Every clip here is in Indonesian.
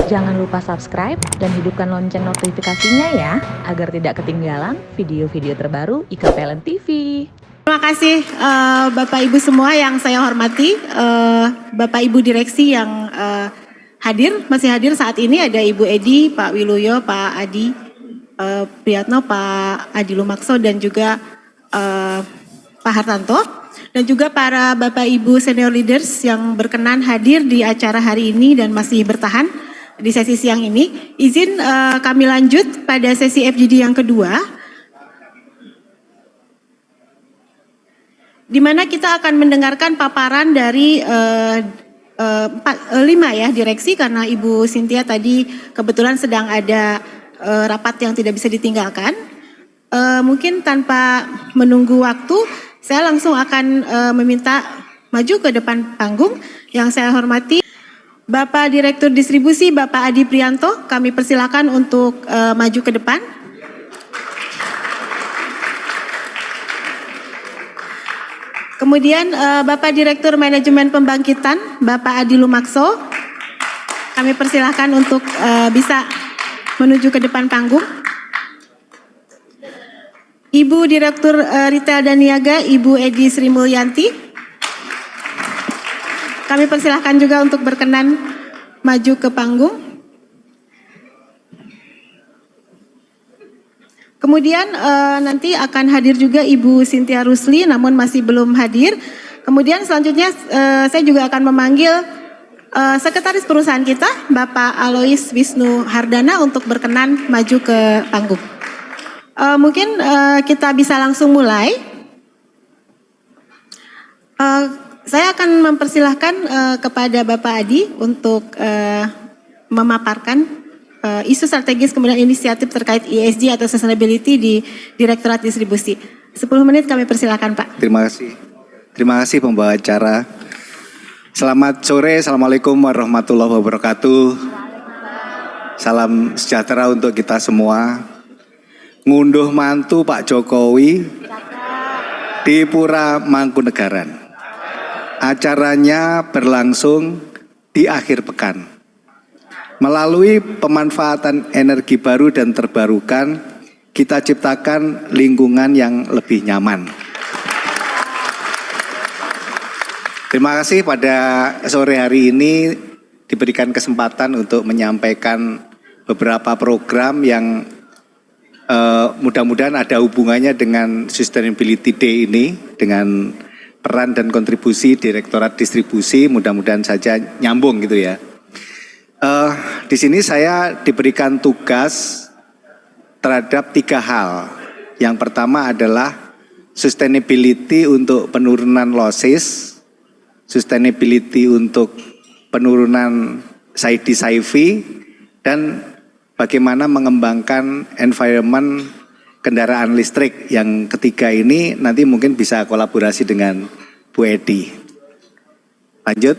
Jangan lupa subscribe dan hidupkan lonceng notifikasinya ya, agar tidak ketinggalan video-video terbaru IKPLN TV. Terima kasih Bapak Ibu semua yang saya hormati, Bapak Ibu Direksi yang masih hadir saat ini, ada Ibu Edi, Pak Wiluyo, Pak Adi Priyatno, Pak Adi Lumakso, dan juga Pak Hartanto, dan juga para Bapak Ibu senior leaders yang berkenan hadir di acara hari ini dan masih bertahan di sesi siang ini. Izin kami lanjut pada sesi FGD yang kedua, di mana kita akan mendengarkan paparan dari 5 ya direksi, karena Ibu Cynthia tadi kebetulan sedang ada rapat yang tidak bisa ditinggalkan. Mungkin tanpa menunggu waktu, saya langsung akan meminta maju ke depan panggung. Yang saya hormati Bapak Direktur Distribusi, Bapak Adi Prianto, kami persilakan untuk maju ke depan. Kemudian Bapak Direktur Manajemen Pembangkitan, Bapak Adi Lumakso, kami persilahkan untuk bisa menuju ke depan panggung. Ibu Direktur Retail dan Niaga, Ibu Edi Sri Mulyanti, kami persilahkan juga untuk berkenan maju ke panggung. Kemudian nanti akan hadir juga Ibu Cynthia Rusli, namun masih belum hadir. Kemudian selanjutnya saya juga akan memanggil Sekretaris Perusahaan kita, Bapak Alois Wisnu Hardana, untuk berkenan maju ke panggung. Mungkin kita bisa langsung mulai. Saya akan mempersilahkan kepada Bapak Adi untuk memaparkan isu strategis kemudian inisiatif terkait ESG atau sustainability di Direktorat Distribusi. 10 menit kami persilakan, Pak. Terima kasih. Terima kasih pembawa acara. Selamat sore, Assalamualaikum warahmatullahi wabarakatuh. Salam sejahtera untuk kita semua. Ngunduh mantu Pak Jokowi di Pura Mangkunegaran. Acaranya berlangsung di akhir pekan. Melalui pemanfaatan energi baru dan terbarukan, kita ciptakan lingkungan yang lebih nyaman. Terima kasih pada sore hari ini diberikan kesempatan untuk menyampaikan beberapa program yang mudah-mudahan ada hubungannya dengan Sustainability Day ini, dengan peran dan kontribusi Direktorat Distribusi, mudah-mudahan saja nyambung gitu ya. Di sini saya diberikan tugas terhadap 3 hal. Yang pertama adalah sustainability untuk penurunan losses, sustainability untuk penurunan SAIDI, dan bagaimana mengembangkan environment kendaraan listrik. Yang ketiga ini nanti mungkin bisa kolaborasi dengan Bu Edi. Lanjut.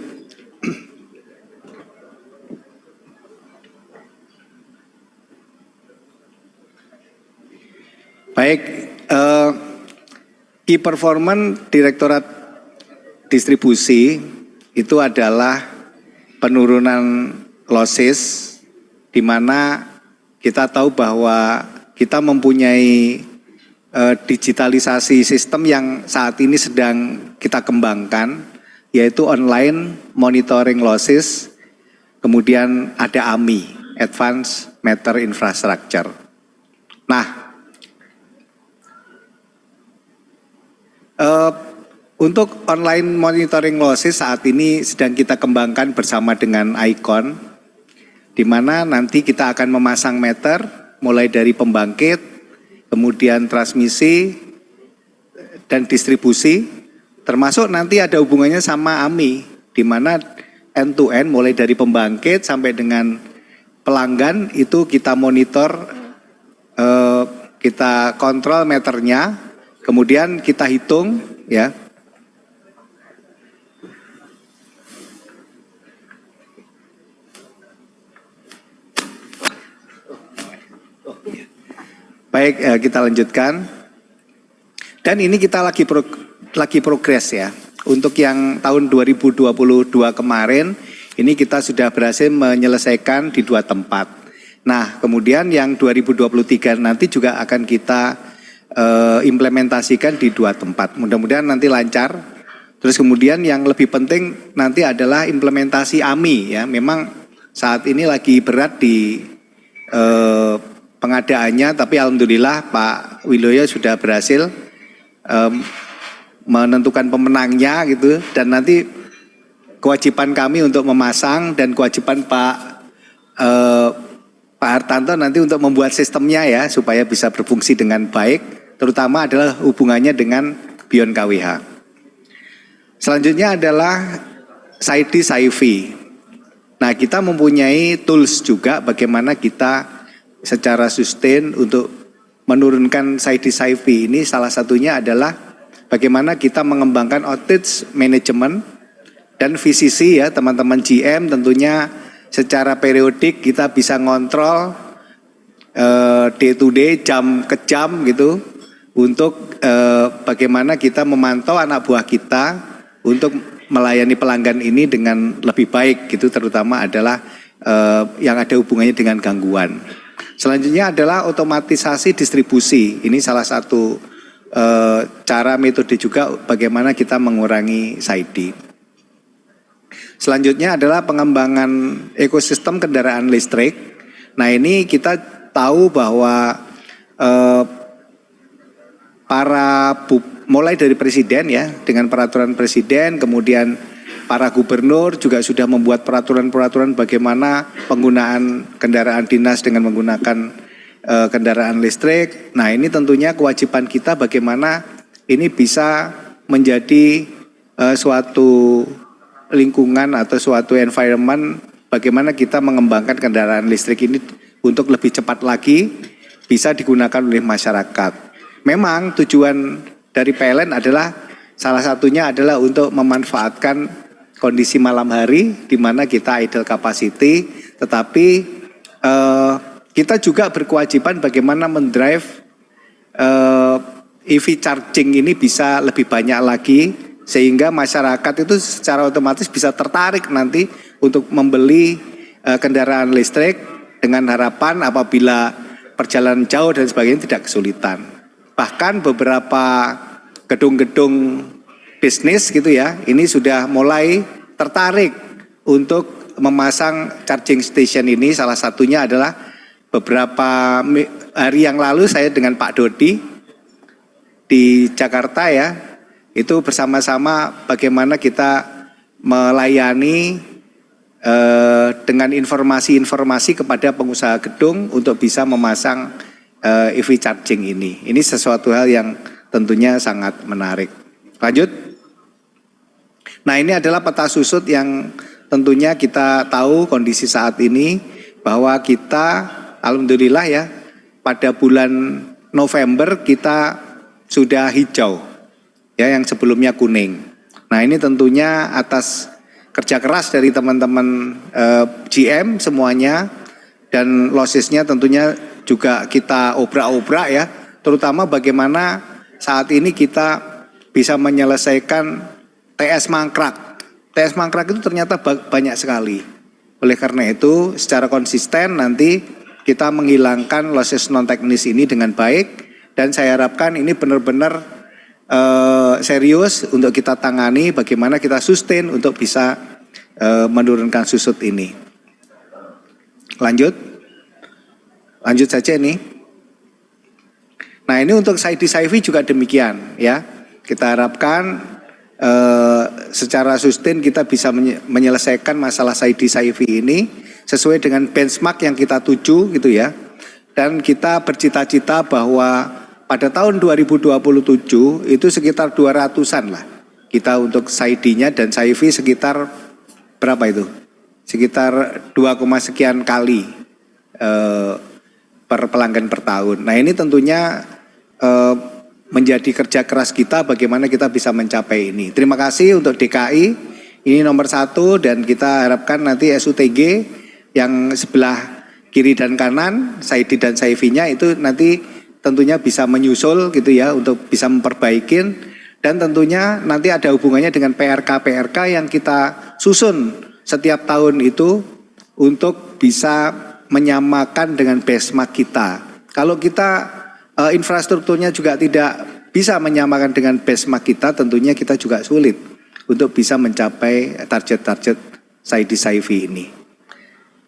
Baik, key performance Direktorat Distribusi itu adalah penurunan losses, di mana kita tahu bahwa kita mempunyai digitalisasi sistem yang saat ini sedang kita kembangkan, yaitu online monitoring losses, kemudian ada AMI, Advanced Matter Infrastructure. Nah, untuk online monitoring losses saat ini sedang kita kembangkan bersama dengan Icon, di mana nanti kita akan memasang meter mulai dari pembangkit, kemudian transmisi dan distribusi, termasuk nanti ada hubungannya sama AMI, di mana end to end mulai dari pembangkit sampai dengan pelanggan itu kita monitor, kita kontrol meternya, kemudian kita hitung ya. Baik, kita lanjutkan. Dan ini kita lagi progres ya. Untuk yang tahun 2022 kemarin Ini kita sudah berhasil menyelesaikan di 2 tempat. Nah, kemudian yang 2023 nanti juga akan kita implementasikan di 2 tempat. Mudah-mudahan nanti lancar. Terus kemudian yang lebih penting nanti adalah implementasi AMI ya. Memang saat ini lagi berat di pengadaannya, tapi alhamdulillah Pak Wiloyo sudah berhasil menentukan pemenangnya gitu, dan nanti kewajiban kami untuk memasang dan kewajiban Pak Hartanto nanti untuk membuat sistemnya ya supaya bisa berfungsi dengan baik, terutama adalah hubungannya dengan Beyond KWH. Selanjutnya adalah SAIDI SAIFI. Nah, kita mempunyai tools juga bagaimana kita secara sustain untuk menurunkan SAIDI SAIFI ini. Salah satunya adalah bagaimana kita mengembangkan outage management dan VCC ya teman-teman GM, tentunya secara periodik kita bisa ngontrol day to day, jam ke jam gitu, untuk bagaimana kita memantau anak buah kita untuk melayani pelanggan ini dengan lebih baik gitu, terutama adalah yang ada hubungannya dengan gangguan. Selanjutnya adalah otomatisasi distribusi. Ini salah satu cara metode juga bagaimana kita mengurangi SAIDI. Selanjutnya adalah pengembangan ekosistem kendaraan listrik. Nah, ini kita tahu bahwa mulai dari presiden ya, dengan peraturan presiden, kemudian para gubernur juga sudah membuat peraturan-peraturan bagaimana penggunaan kendaraan dinas dengan menggunakan kendaraan listrik. Nah, ini tentunya kewajiban kita bagaimana ini bisa menjadi suatu lingkungan atau suatu environment bagaimana kita mengembangkan kendaraan listrik ini untuk lebih cepat lagi bisa digunakan oleh masyarakat. Memang tujuan dari PLN adalah salah satunya adalah untuk memanfaatkan kondisi malam hari di mana kita idle capacity, tetapi kita juga berkewajiban bagaimana mendrive EV charging ini bisa lebih banyak lagi, sehingga masyarakat itu secara otomatis bisa tertarik nanti untuk membeli kendaraan listrik dengan harapan apabila perjalanan jauh dan sebagainya tidak kesulitan. Bahkan beberapa gedung-gedung bisnis gitu ya, ini sudah mulai tertarik untuk memasang charging station ini. Salah satunya adalah beberapa hari yang lalu saya dengan Pak Dodi di Jakarta ya, itu bersama-sama bagaimana kita melayani dengan informasi-informasi kepada pengusaha gedung untuk bisa memasang EV charging ini. Ini sesuatu hal yang tentunya sangat menarik. Lanjut. Nah, ini adalah peta susut yang tentunya kita tahu kondisi saat ini bahwa kita alhamdulillah ya pada bulan November kita sudah hijau. Ya, yang sebelumnya kuning. Nah, ini tentunya atas kerja keras dari teman-teman GM semuanya, dan lossesnya tentunya juga kita obrak-obrak ya, terutama bagaimana saat ini kita bisa menyelesaikan TS mangkrak. TS mangkrak itu ternyata banyak sekali. Oleh karena itu secara konsisten nanti kita menghilangkan losses non teknis ini dengan baik, dan saya harapkan ini benar-benar serius untuk kita tangani bagaimana kita sustain untuk bisa menurunkan susut ini. Lanjut saja ini. Nah, ini untuk SAIDI SAIFI juga demikian ya. Kita harapkan secara sustain kita bisa menyelesaikan masalah SAIDI SAIFI ini sesuai dengan benchmark yang kita tuju gitu ya. Dan kita bercita-cita bahwa pada tahun 2027 itu sekitar 200-an lah kita untuk SAIDI-nya, dan SAIFI sekitar berapa itu? Sekitar 2, sekian kali per pelanggan per tahun. Nah, ini tentunya menjadi kerja keras kita bagaimana kita bisa mencapai ini. Terima kasih untuk DKI, ini nomor 1, dan kita harapkan nanti SUTG yang sebelah kiri dan kanan, SAIDI dan SAIFI-nya itu nanti tentunya bisa menyusul gitu ya untuk bisa memperbaikin, dan tentunya nanti ada hubungannya dengan PRK yang kita susun setiap tahun itu untuk bisa menyamakan dengan benchmark kita. Kalau kita infrastrukturnya juga tidak bisa menyamakan dengan benchmark kita, tentunya kita juga sulit untuk bisa mencapai target-target SAIDI ini.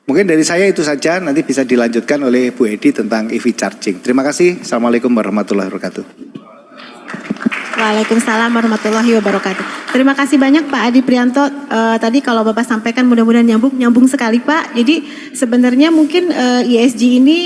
Mungkin dari saya itu saja, nanti bisa dilanjutkan oleh Bu Edi tentang EV charging. Terima kasih. Assalamualaikum warahmatullahi wabarakatuh. Waalaikumsalam warahmatullahi wabarakatuh. Terima kasih banyak Pak Adi Prianto. Tadi kalau Bapak sampaikan mudah-mudahan nyambung sekali Pak. Jadi sebenarnya mungkin ESG ini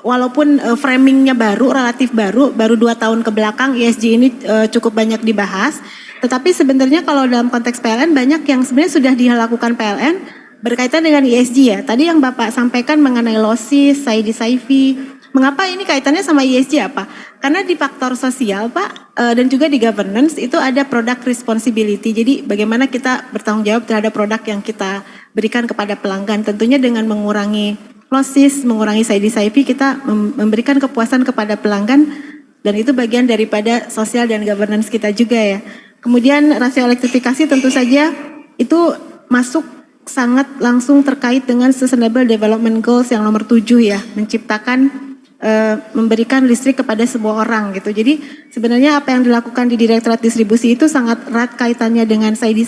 walaupun framingnya relatif baru 2 tahun ke belakang ESG ini cukup banyak dibahas. Tetapi sebenarnya kalau dalam konteks PLN banyak yang sebenarnya sudah dilakukan PLN berkaitan dengan ESG ya. Tadi yang Bapak sampaikan mengenai LOSIS, SAIDI. Mengapa ini kaitannya sama ESG apa? Karena di faktor sosial Pak dan juga di governance itu ada product responsibility. Jadi bagaimana kita bertanggung jawab terhadap produk yang kita berikan kepada pelanggan. Tentunya dengan mengurangi LOSIS, mengurangi SAIDI kita memberikan kepuasan kepada pelanggan dan itu bagian daripada sosial dan governance kita juga ya. Kemudian rasio elektrifikasi tentu saja itu masuk sangat langsung terkait dengan Sustainable Development Goals yang nomor 7 ya, menciptakan memberikan listrik kepada semua orang gitu. Jadi sebenarnya apa yang dilakukan di Direktorat Distribusi itu sangat erat kaitannya dengan SAIDI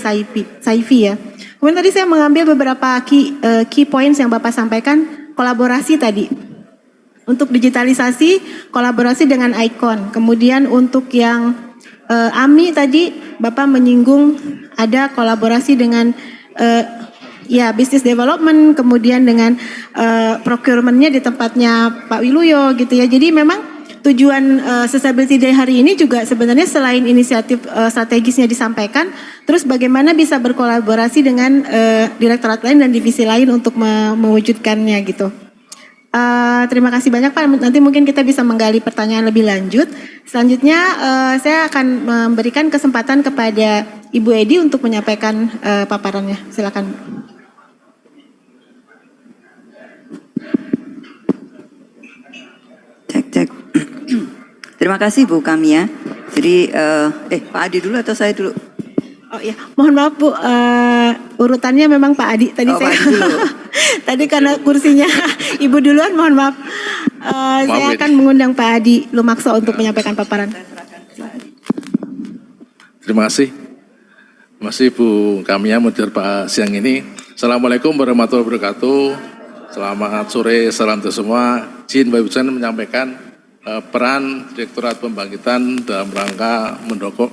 ya. Kemudian tadi saya mengambil beberapa key points yang Bapak sampaikan, kolaborasi tadi. Untuk digitalisasi, kolaborasi dengan Icon. Kemudian untuk yang AMI tadi Bapak menyinggung ada kolaborasi dengan business development, kemudian dengan procurementnya di tempatnya Pak Wiluyo gitu ya. Jadi memang tujuan Sustainability Day hari ini juga sebenarnya selain inisiatif strategisnya disampaikan, terus bagaimana bisa berkolaborasi dengan direktorat lain dan divisi lain untuk mewujudkannya gitu. Terima kasih banyak Pak, nanti mungkin kita bisa menggali pertanyaan lebih lanjut. Selanjutnya saya akan memberikan kesempatan kepada Ibu Edi untuk menyampaikan paparannya, silakan. Cek. Terima kasih Bu Kamia. Jadi Pak Adi dulu atau saya dulu? Oh iya, mohon maaf Bu, urutannya memang Pak Adi. Tadi saya, Pak Adi dulu. tadi karena kursinya Ibu duluan, mohon maaf. Saya akan mengundang Pak Adi Lumakso untuk menyampaikan paparan. Terima kasih. Terima kasih Bu Kamia moderator Pak siang ini. Assalamualaikum warahmatullahi wabarakatuh. Selamat sore, salam untuk semua. Izin Bapak Ibu sekalian menyampaikan peran Direktorat Pembangkitan dalam rangka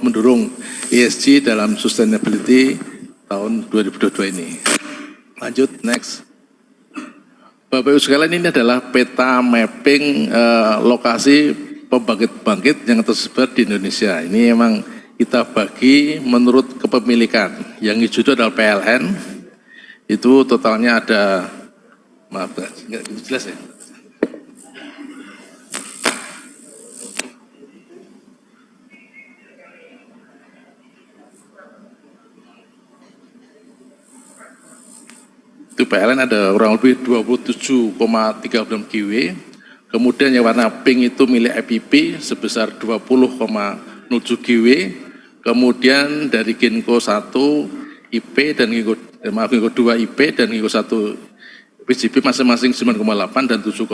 mendorong ESG dalam sustainability tahun 2022 ini. Lanjut, next. Bapak Ibu sekalian, ini adalah peta mapping lokasi pembangkit-pembangkit yang tersebar di Indonesia. Ini memang kita bagi menurut kepemilikan. Yang hijau itu adalah PLN, itu totalnya ada, maaf, nggak jelas ya. Itu PLN ada kurang lebih 27,36 GW. Kemudian yang warna pink itu milik EPP sebesar 20,07 GW. Kemudian dari Genco 1 IP dan Genco 2 IP dan Genco 1 PGB masing-masing 9,8 dan 7,56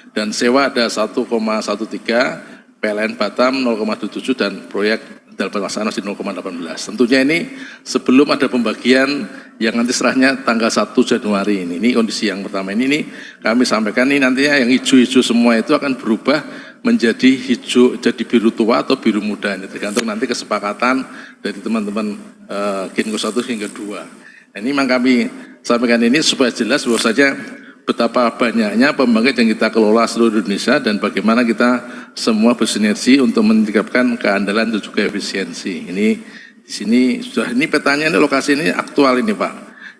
dan sewa ada 1,13, PLN Batam 0,27 dan proyek dalam pelaksanaan masih 0,18. Tentunya ini sebelum ada pembagian yang nanti serahnya tanggal 1 Januari ini. Ini kondisi yang pertama ini kami sampaikan ini nantinya yang hijau-hijau semua itu akan berubah menjadi hijau, jadi biru tua atau biru muda. Ini tergantung nanti kesepakatan dari teman-teman Genco 1 hingga 2. Nah, ini memang kami sampaikan ini supaya jelas bahwa saja betapa banyaknya pembangkit yang kita kelola seluruh Indonesia dan bagaimana kita semua bersinergi untuk meningkatkan keandalan dan juga efisiensi. Ini di sini sudah ini petanya ini lokasi ini aktual ini Pak.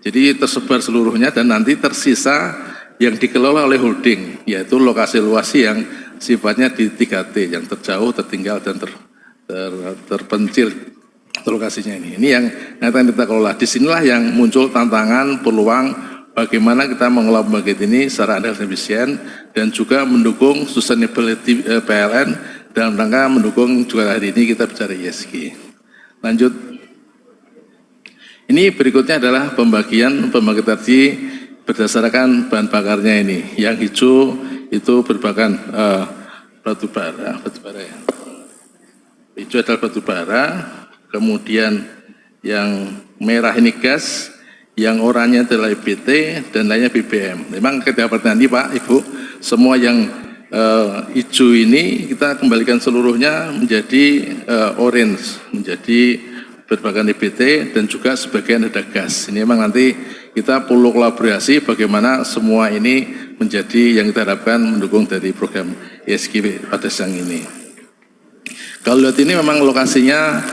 Jadi tersebar seluruhnya dan nanti tersisa yang dikelola oleh holding yaitu lokasi luas yang sifatnya di 3T yang terjauh, tertinggal dan terpencil lokasinya ini. Ini yang nanti kita kelola. Disinilah yang muncul tantangan, peluang bagaimana kita mengelola pembangkit ini secara andal dan efisien dan juga mendukung sustainability PLN dalam rangka mendukung juga hari ini kita bicara ESG. Lanjut. Ini berikutnya adalah pembagian pembangkit energi berdasarkan bahan bakarnya ini. Yang hijau itu merupakan batu bara ya. Hijau adalah batu bara, kemudian yang merah ini gas, yang oranye adalah EBT, dan lainnya BBM. Memang ketika nanti Pak, Ibu, semua yang hijau ini kita kembalikan seluruhnya menjadi orange, menjadi berbagai EBT dan juga sebagian ada gas. Ini memang nanti kita perlu kolaborasi bagaimana semua ini menjadi yang kita harapkan mendukung dari program ESG pada siang ini. Kalau lihat ini memang lokasinya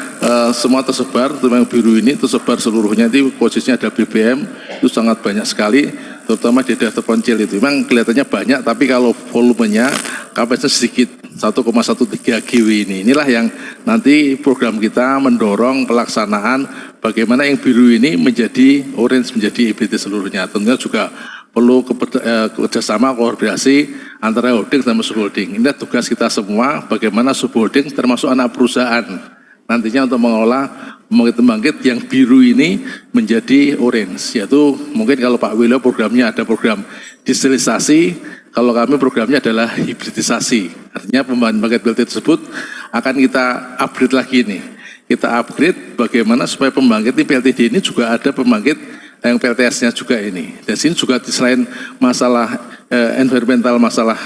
semua tersebar, terutama yang biru ini tersebar seluruhnya, itu posisinya ada BBM, itu sangat banyak sekali, terutama di daerah terpencil itu. Memang kelihatannya banyak, tapi kalau volumenya kapasitasnya sedikit, 1,13 GW ini. Inilah yang nanti program kita mendorong pelaksanaan bagaimana yang biru ini menjadi orange, menjadi EBT seluruhnya. Tentunya juga perlu kerjasama koordinasi antara holding dan subholding. Ini tugas kita semua, bagaimana subholding termasuk anak perusahaan nantinya untuk mengelola pembangkit yang biru ini menjadi orange. Yaitu mungkin kalau Pak Wilio programnya ada program distillasi, kalau kami programnya adalah hibridisasi. Artinya pembangkit PLT tersebut akan kita upgrade lagi nih. Kita upgrade bagaimana supaya pembangkit di PLTD ini juga ada pembangkit yang PLTS-nya juga ini. Dan sini juga selain masalah environmental, masalah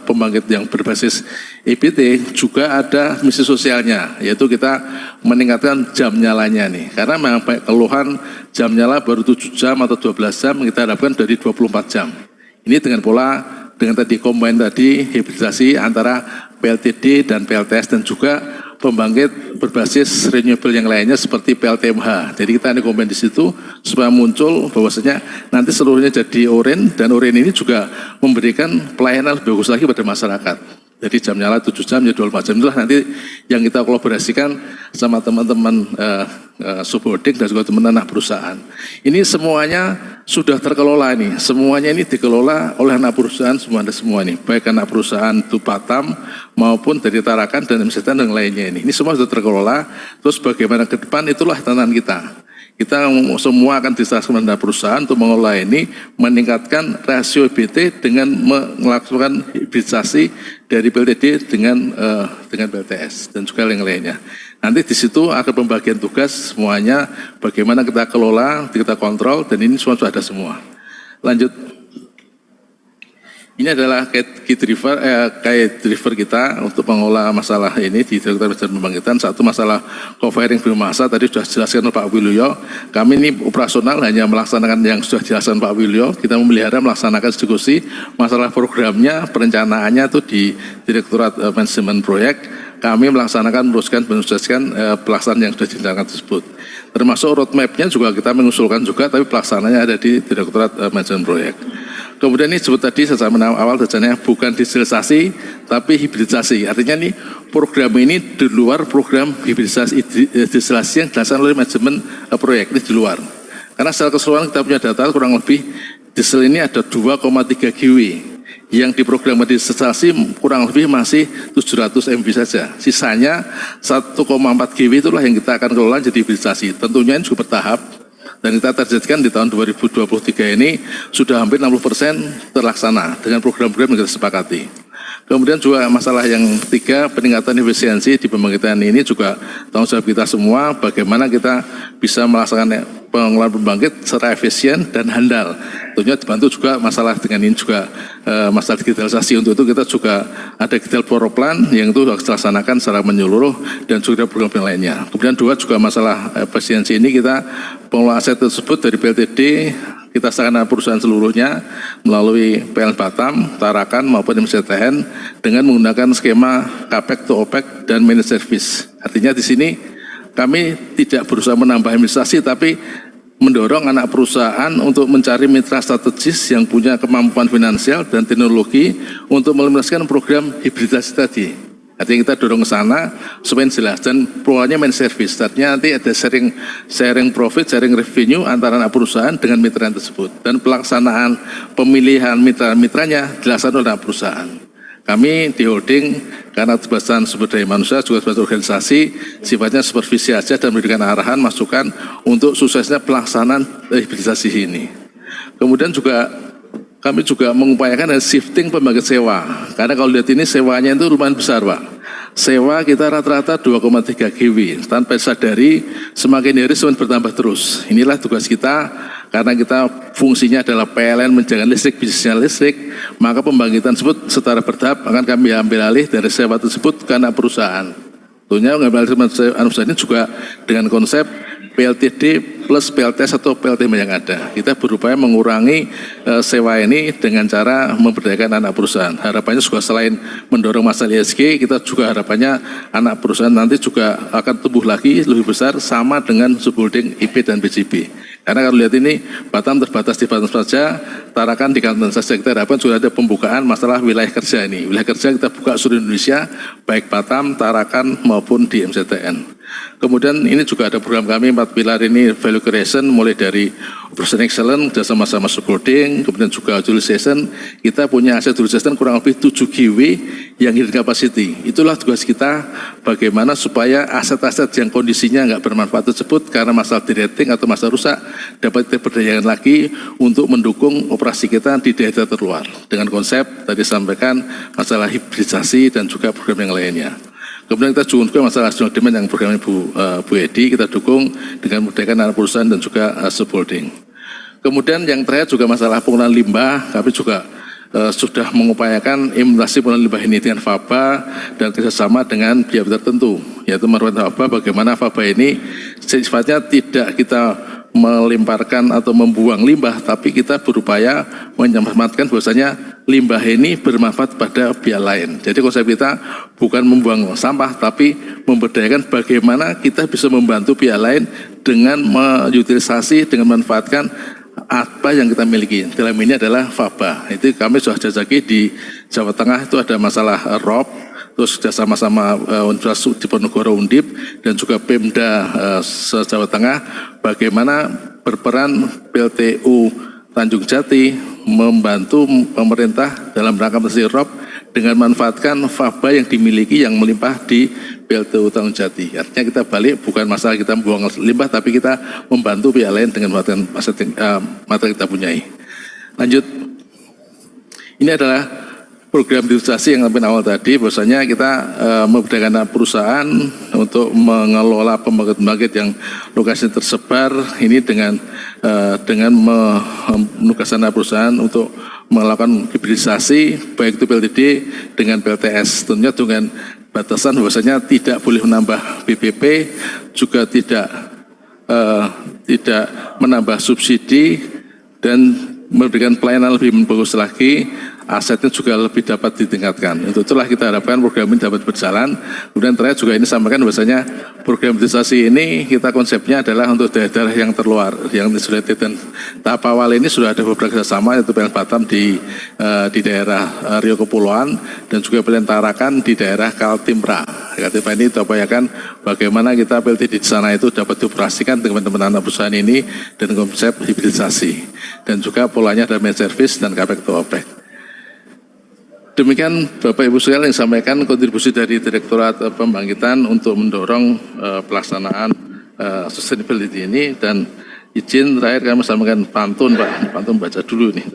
pembangkit yang berbasis EBT, juga ada misi sosialnya, yaitu kita meningkatkan jam nyalanya nih. Karena memang keluhan jam nyala baru 7 jam atau 12 jam, kita harapkan dari 24 jam. Ini dengan pola, dengan tadi combine tadi, hibridisasi antara PLTD dan PLTS dan juga pembangkit berbasis renewable yang lainnya seperti PLTMH. Jadi kita ada komen di situ supaya muncul bahwasanya nanti seluruhnya jadi orange, dan orange ini juga memberikan pelayanan lebih bagus lagi pada masyarakat. Jadi jam nyala 7 jam, ya 24 jam, itulah nanti yang kita kolaborasikan sama teman-teman subholding dan juga teman anak perusahaan. Ini semuanya sudah terkelola nih, semuanya ini dikelola oleh anak perusahaan semua ini, baik anak perusahaan itu Batam maupun dari Tarakan dan MCT dan lainnya ini. Ini semua sudah terkelola, terus bagaimana ke depan itulah tantangan kita. Kita semua akan diserahkan pada perusahaan untuk mengelola ini, meningkatkan rasio EBT dengan melakukan hibridisasi dari PLTD dengan PLTS dan juga yang lainnya. Nanti di situ akan pembagian tugas semuanya, bagaimana kita kelola, kita kontrol, dan ini semua sudah ada semua. Lanjut. Ini adalah key driver kita untuk mengolah masalah ini di Direktorat Jenderal Pembangkitan. Satu masalah co-firing biomasa, tadi sudah dijelaskan oleh Pak Wilio. Kami ini operasional hanya melaksanakan yang sudah dijelaskan Pak Wilio. Kita memelihara melaksanakan eksekusi, masalah programnya, perencanaannya itu di Direktorat Manajemen Proyek. Kami melaksanakan, meneruskan pelaksanaan yang sudah direncanakan tersebut. Termasuk roadmap-nya juga kita mengusulkan juga, tapi pelaksanaannya ada di Direktorat Manajemen Proyek. Kemudian ini sebut tadi sejak awal tujuannya bukan distillasi tapi hibridisasi. Artinya nih program ini di luar program hibridisasi yang dilaksanakan oleh manajemen proyek, ini di luar. Karena secara keseluruhan kita punya data kurang lebih diesel ini ada 2,3 GW. Yang di program distillasi kurang lebih masih 700 MB saja. Sisanya 1,4 GW itulah yang kita akan kelola jadi hibridisasi. Tentunya ini juga bertahap. Dan kita targetkan di tahun 2023 ini sudah hampir 60% terlaksana dengan program-program yang kita sepakati. Kemudian juga masalah yang ketiga, peningkatan efisiensi di pembangkitan ini juga tanggung jawab kita semua, bagaimana kita bisa melaksanakan pengelolaan pembangkit secara efisien dan handal. Tentunya dibantu juga masalah dengan ini juga masalah digitalisasi. Untuk itu kita juga ada detail power plan yang itu harus dilaksanakan secara menyeluruh dan juga program yang lainnya. Kemudian dua juga masalah efisiensi ini kita pengelolaan aset tersebut dari PLTD kita serahkan perusahaan seluruhnya melalui PLN Batam, Tarakan maupun MCTN dengan menggunakan skema CAPEX to OPEX dan managed service. Artinya di sini kami tidak berusaha menambah administrasi tapi mendorong anak perusahaan untuk mencari mitra strategis yang punya kemampuan finansial dan teknologi untuk mengimplementasikan program hibridisasi tadi. Artinya kita dorong ke sana supaya jelas dan polanya main service. Artinya nanti ada sharing profit, sharing revenue antara anak perusahaan dengan mitra tersebut dan pelaksanaan pemilihan mitra-mitranya dilaksanakan oleh anak perusahaan. Kami di holding karena keterbatasan sumber daya manusia juga sebagai organisasi sifatnya supervisi saja dan memberikan arahan, masukan untuk suksesnya pelaksanaan hibridisasi ini. Kemudian juga kami juga mengupayakan ada shifting pembangkit sewa. Karena kalau lihat ini sewanya itu lumayan besar, Pak. Sewa kita rata-rata 2,3 GW. Tanpa sadari semakin hari semakin bertambah terus. Inilah tugas kita karena kita fungsinya adalah PLN menjaga listrik, bisnisnya listrik, maka pembangkitan tersebut secara bertahap akan kami ambil alih dari sewa tersebut karena perusahaan. Tentunya mengambil alih perusahaan ini juga dengan konsep PLTD plus PLTS atau PLTM yang ada. Kita berupaya mengurangi sewa ini dengan cara memberdayakan anak perusahaan. Harapannya juga selain mendorong masalah ESG, kita juga harapannya anak perusahaan nanti juga akan tumbuh lagi lebih besar sama dengan subholding IP dan BJB. Karena kalau lihat ini Batam terbatas di Batam saja, Tarakan di Kalimantan saja. Kita harapkan sudah ada pembukaan masalah wilayah kerja ini. Wilayah kerja kita buka seluruh Indonesia, baik Batam, Tarakan maupun di MZTN. Kemudian ini juga ada program kami 4 pilar ini value creation mulai dari operation excellence, sama-sama supporting, kemudian juga utilization. Kita punya aset utilization kurang lebih 7 GW yang hidden capacity. Itulah tugas kita bagaimana supaya aset-aset yang kondisinya nggak bermanfaat tersebut karena masalah di-rating atau masalah rusak dapat kita berdayakan lagi untuk mendukung operasi kita di daerah terluar. Dengan konsep tadi sampaikan masalah hibridisasi dan juga program yang lainnya. Kemudian kita juga masalah national demand yang program Bu Edi kita dukung dengan memudahkan anak perusahaan dan juga subholding. Kemudian yang terakhir juga masalah penggunaan limbah, kami juga sudah mengupayakan implementasi penggunaan limbah ini dengan FABA dan kerjasama dengan pihak tertentu, yaitu merupakan FABA bagaimana FABA ini sifatnya tidak kita melemparkan atau membuang limbah, tapi kita berupaya menyelamatkan bahwasanya limbah ini bermanfaat pada pihak lain. Jadi konsep kita bukan membuang sampah, tapi memberdayakan bagaimana kita bisa membantu pihak lain dengan mengutilisasi, dengan memanfaatkan apa yang kita miliki. Dalam ini adalah FABA. Itu kami sudah jajaki di Jawa Tengah itu ada masalah ROP, terus sama-sama Universitas Diponegoro Undip dan juga Pemda Jawa Tengah bagaimana berperan PLTU Tanjung Jati membantu pemerintah dalam rangka mengatasi ROP dengan memanfaatkan FABA yang dimiliki yang melimpah di PLTU Tanjung Jati. Artinya kita balik bukan masalah kita membuang limbah tapi kita membantu pihak lain dengan memanfaatkan materi kita punyai. Lanjut. Ini adalah program hibridisasi yang awal tadi, bahwasanya kita memberdayakan perusahaan untuk mengelola pembangkit-pembangkit yang lokasi tersebar ini dengan menugaskan perusahaan untuk melakukan hibridisasi baik itu PLTD dengan PLTS, tentunya dengan batasan bahwasanya tidak boleh menambah BPP, juga tidak menambah subsidi dan memberikan pelayanan lebih bagus lagi, asetnya juga lebih dapat ditingkatkan. Untuk itulah kita harapkan program ini dapat berjalan. Kemudian terakhir juga ini sampaikan bahwasanya program hibridisasi ini kita konsepnya adalah untuk daerah-daerah yang terluar, yang isolated, dan tahap awal ini sudah ada beberapa kerjasama yaitu PLN Batam di daerah Rio Kepulauan dan juga PLN Tarakan di daerah Kaltimra. Kaltimra ini kita upayakan bagaimana kita PLTD di sana itu dapat dioperasikan dengan teman-teman anak perusahaan ini dan konsep hibridisasi dan juga polanya ada main service dan capex to opex. Demikian Bapak Ibu sekalian yang sampaikan kontribusi dari Direktorat Pembangkitan untuk mendorong pelaksanaan sustainability ini, dan izin terakhir kami sampaikan pantun Pak, pantun baca dulu nih.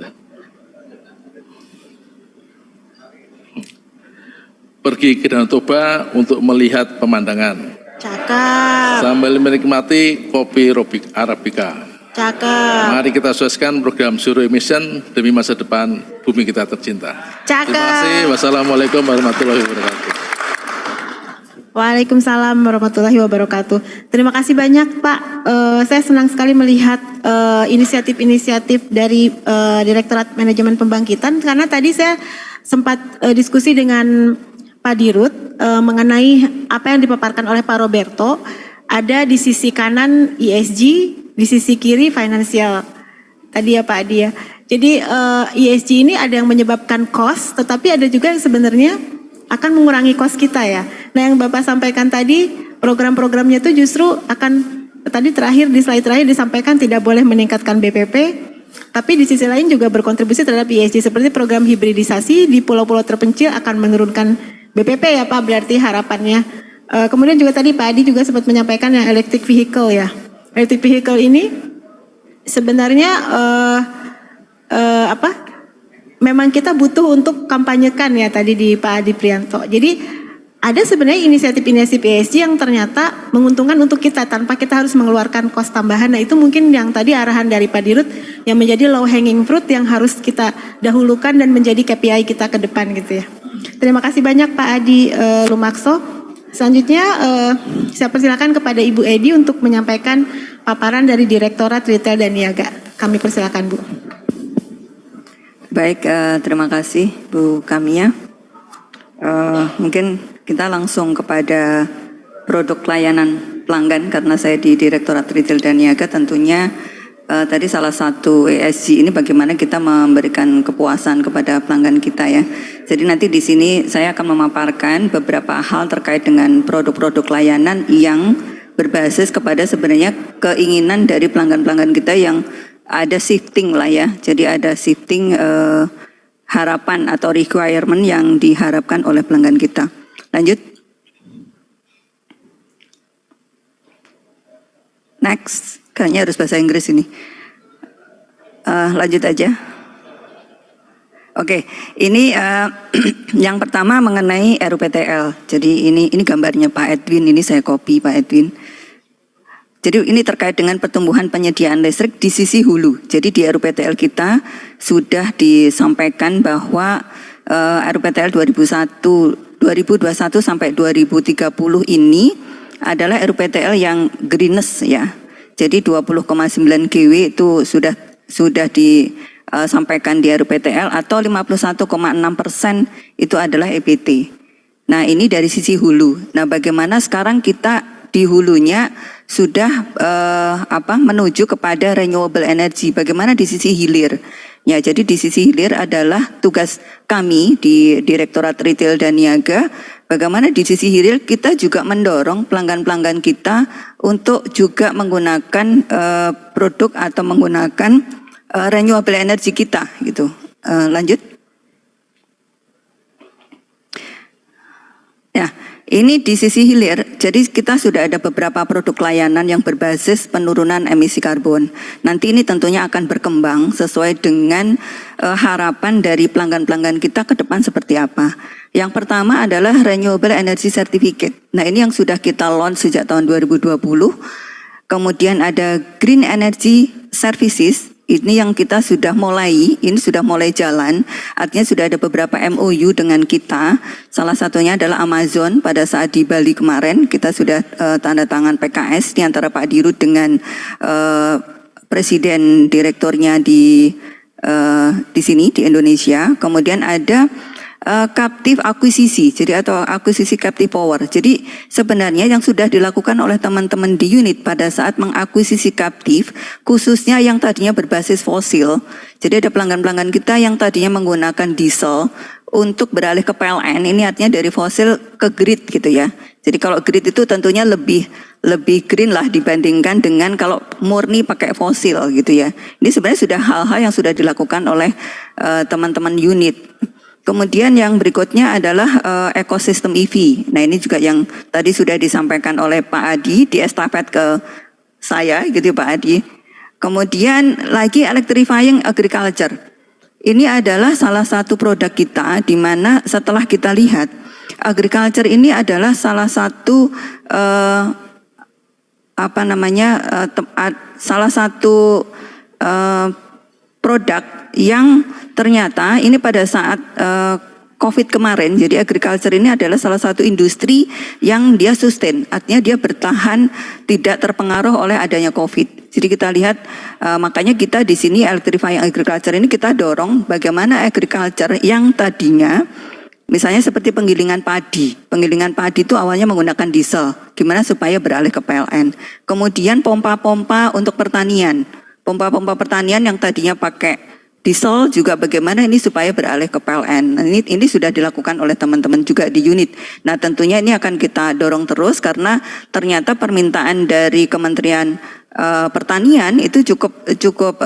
Pergi ke Danau Toba untuk melihat pemandangan. Cakep. Sambil menikmati kopi Arabica. Cakep. Mari kita sukseskan program Zero Emission demi masa depan bumi kita tercinta. Cakep. Terima kasih. Wassalamualaikum warahmatullahi wabarakatuh. Waalaikumsalam warahmatullahi wabarakatuh. Terima kasih banyak Pak. Saya senang sekali melihat inisiatif-inisiatif dari Direktorat Manajemen Pembangkitan, karena tadi saya sempat diskusi dengan Pak Dirut mengenai apa yang dipaparkan oleh Pak Roberto. Ada di sisi kanan ESG, di sisi kiri finansial. Tadi ya Pak Adi ya. Jadi ESG ini ada yang menyebabkan cost, tetapi ada juga yang sebenarnya akan mengurangi cost kita ya. Nah yang Bapak sampaikan tadi, program-programnya itu justru akan, tadi terakhir di slide terakhir disampaikan tidak boleh meningkatkan BPP, Tapi di sisi lain juga berkontribusi terhadap ESG seperti program hibridisasi di pulau-pulau terpencil akan menurunkan BPP ya Pak, berarti harapannya. Kemudian juga tadi Pak Adi juga sempat menyampaikan yang electric vehicle ya. Electric vehicle ini sebenarnya memang kita butuh untuk kampanyekan ya tadi di Pak Adi Prianto. Jadi ada sebenarnya inisiatif-inisiatif ESG yang ternyata menguntungkan untuk kita tanpa kita harus mengeluarkan kos tambahan. Nah itu mungkin yang tadi arahan dari Pak Dirut yang menjadi low hanging fruit yang harus kita dahulukan dan menjadi KPI kita ke depan gitu ya. Terima kasih banyak Pak Adi Lumakso. Selanjutnya saya persilakan kepada Ibu Edi untuk menyampaikan paparan dari Direktorat Retail dan Niaga. Kami persilakan Bu. Baik, terima kasih Bu Kamia. Mungkin kita langsung kepada produk layanan pelanggan karena saya di Direktorat Retail dan Niaga. Tentunya tadi salah satu ESG ini bagaimana kita memberikan kepuasan kepada pelanggan kita ya. Jadi nanti di sini saya akan memaparkan beberapa hal terkait dengan produk-produk layanan yang berbasis kepada sebenarnya keinginan dari pelanggan-pelanggan kita yang ada shifting lah ya. Jadi ada shifting harapan atau requirement yang diharapkan oleh pelanggan kita. Lanjut. Next. Kayaknya harus bahasa Inggris ini. Lanjut aja. Oke, ini yang pertama mengenai RUPTL. Jadi ini gambarnya Pak Edwin, ini saya copy Pak Edwin. Jadi ini terkait dengan pertumbuhan penyediaan listrik di sisi hulu. Jadi di RUPTL kita sudah disampaikan bahwa RUPTL 2021 sampai 2030 ini adalah RUPTL yang greenest ya. Jadi 20,9 GW itu sudah disampaikan di RUPTL atau 51,6% itu adalah EBT. Nah ini dari sisi hulu. Nah bagaimana sekarang kita di hulunya sudah menuju kepada renewable energy. Bagaimana di sisi hilir? Ya, jadi di sisi hilir adalah tugas kami di Direktorat Retail dan Niaga. Bagaimana di sisi hilir kita juga mendorong pelanggan-pelanggan kita untuk juga menggunakan produk atau menggunakan renewable energy kita gitu. Lanjut. Ya, ini di sisi hilir. Jadi kita sudah ada beberapa produk layanan yang berbasis penurunan emisi karbon. Nanti ini tentunya akan berkembang sesuai dengan harapan dari pelanggan-pelanggan kita ke depan seperti apa. Yang pertama adalah Renewable Energy Certificate. Nah ini yang sudah kita launch sejak tahun 2020. Kemudian ada Green Energy Services. Ini yang kita sudah mulai, ini sudah mulai jalan, artinya sudah ada beberapa MOU dengan kita. Salah satunya adalah Amazon pada saat di Bali kemarin, kita sudah tanda tangan PKS di antara Pak Dirut dengan presiden direkturnya di sini di Indonesia. Kemudian ada captive akuisisi, jadi atau akuisisi captive power. Jadi sebenarnya yang sudah dilakukan oleh teman-teman di unit pada saat mengakuisisi captive, khususnya yang tadinya berbasis fosil. Jadi ada pelanggan-pelanggan kita yang tadinya menggunakan diesel untuk beralih ke PLN. Ini artinya dari fosil ke grid gitu ya. Jadi kalau grid itu tentunya lebih green lah dibandingkan dengan kalau murni pakai fosil gitu ya. Ini sebenarnya sudah hal-hal yang sudah dilakukan oleh teman-teman unit. Kemudian yang berikutnya adalah ekosistem EV. Nah ini juga yang tadi sudah disampaikan oleh Pak Adi, di estafet ke saya gitu Pak Adi. Kemudian lagi electrifying agriculture. Ini adalah salah satu produk kita di mana setelah kita lihat agriculture ini adalah salah satu salah satu produk yang ternyata ini pada saat COVID kemarin, jadi agriculture ini adalah salah satu industri yang dia sustain, artinya dia bertahan tidak terpengaruh oleh adanya COVID. Jadi kita lihat makanya kita di sini electrifying agriculture ini kita dorong bagaimana agriculture yang tadinya misalnya seperti penggilingan padi. Penggilingan padi itu awalnya menggunakan diesel, gimana supaya beralih ke PLN. Kemudian pompa-pompa untuk pertanian. Pompa-pompa pertanian yang tadinya pakai diesel juga bagaimana ini supaya beralih ke PLN. Ini sudah dilakukan oleh teman-teman juga di unit. Nah tentunya ini akan kita dorong terus karena ternyata permintaan dari Kementerian Pertanian itu cukup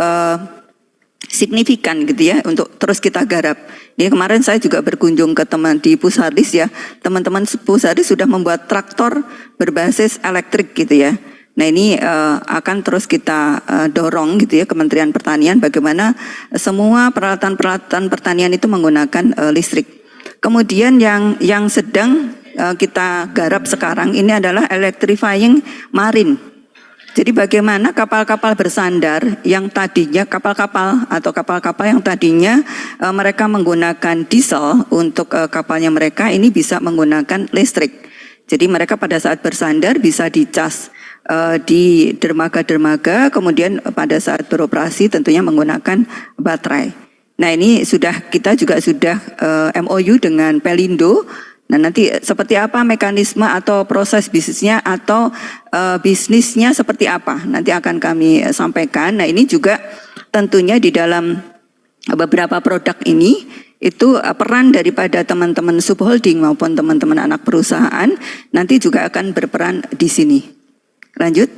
signifikan gitu ya untuk terus kita garap. Ini kemarin saya juga berkunjung ke teman di Pusardis ya, teman-teman Pusardis sudah membuat traktor berbasis elektrik gitu ya. Nah ini akan terus kita dorong gitu ya Kementerian Pertanian bagaimana semua peralatan-peralatan pertanian itu menggunakan listrik. Kemudian yang sedang kita garap sekarang ini adalah electrifying marine. Jadi bagaimana kapal-kapal bersandar yang tadinya kapal-kapal yang tadinya mereka menggunakan diesel untuk kapalnya mereka ini bisa menggunakan listrik. Jadi mereka pada saat bersandar bisa dicas di dermaga-dermaga, kemudian pada saat beroperasi tentunya menggunakan baterai. Nah ini kita juga sudah MOU dengan Pelindo. Nah nanti seperti apa mekanisme atau proses bisnisnya atau bisnisnya seperti apa nanti akan kami sampaikan. Nah ini juga tentunya di dalam beberapa produk ini itu peran daripada teman-teman subholding maupun teman-teman anak perusahaan nanti juga akan berperan di sini. Lanjut.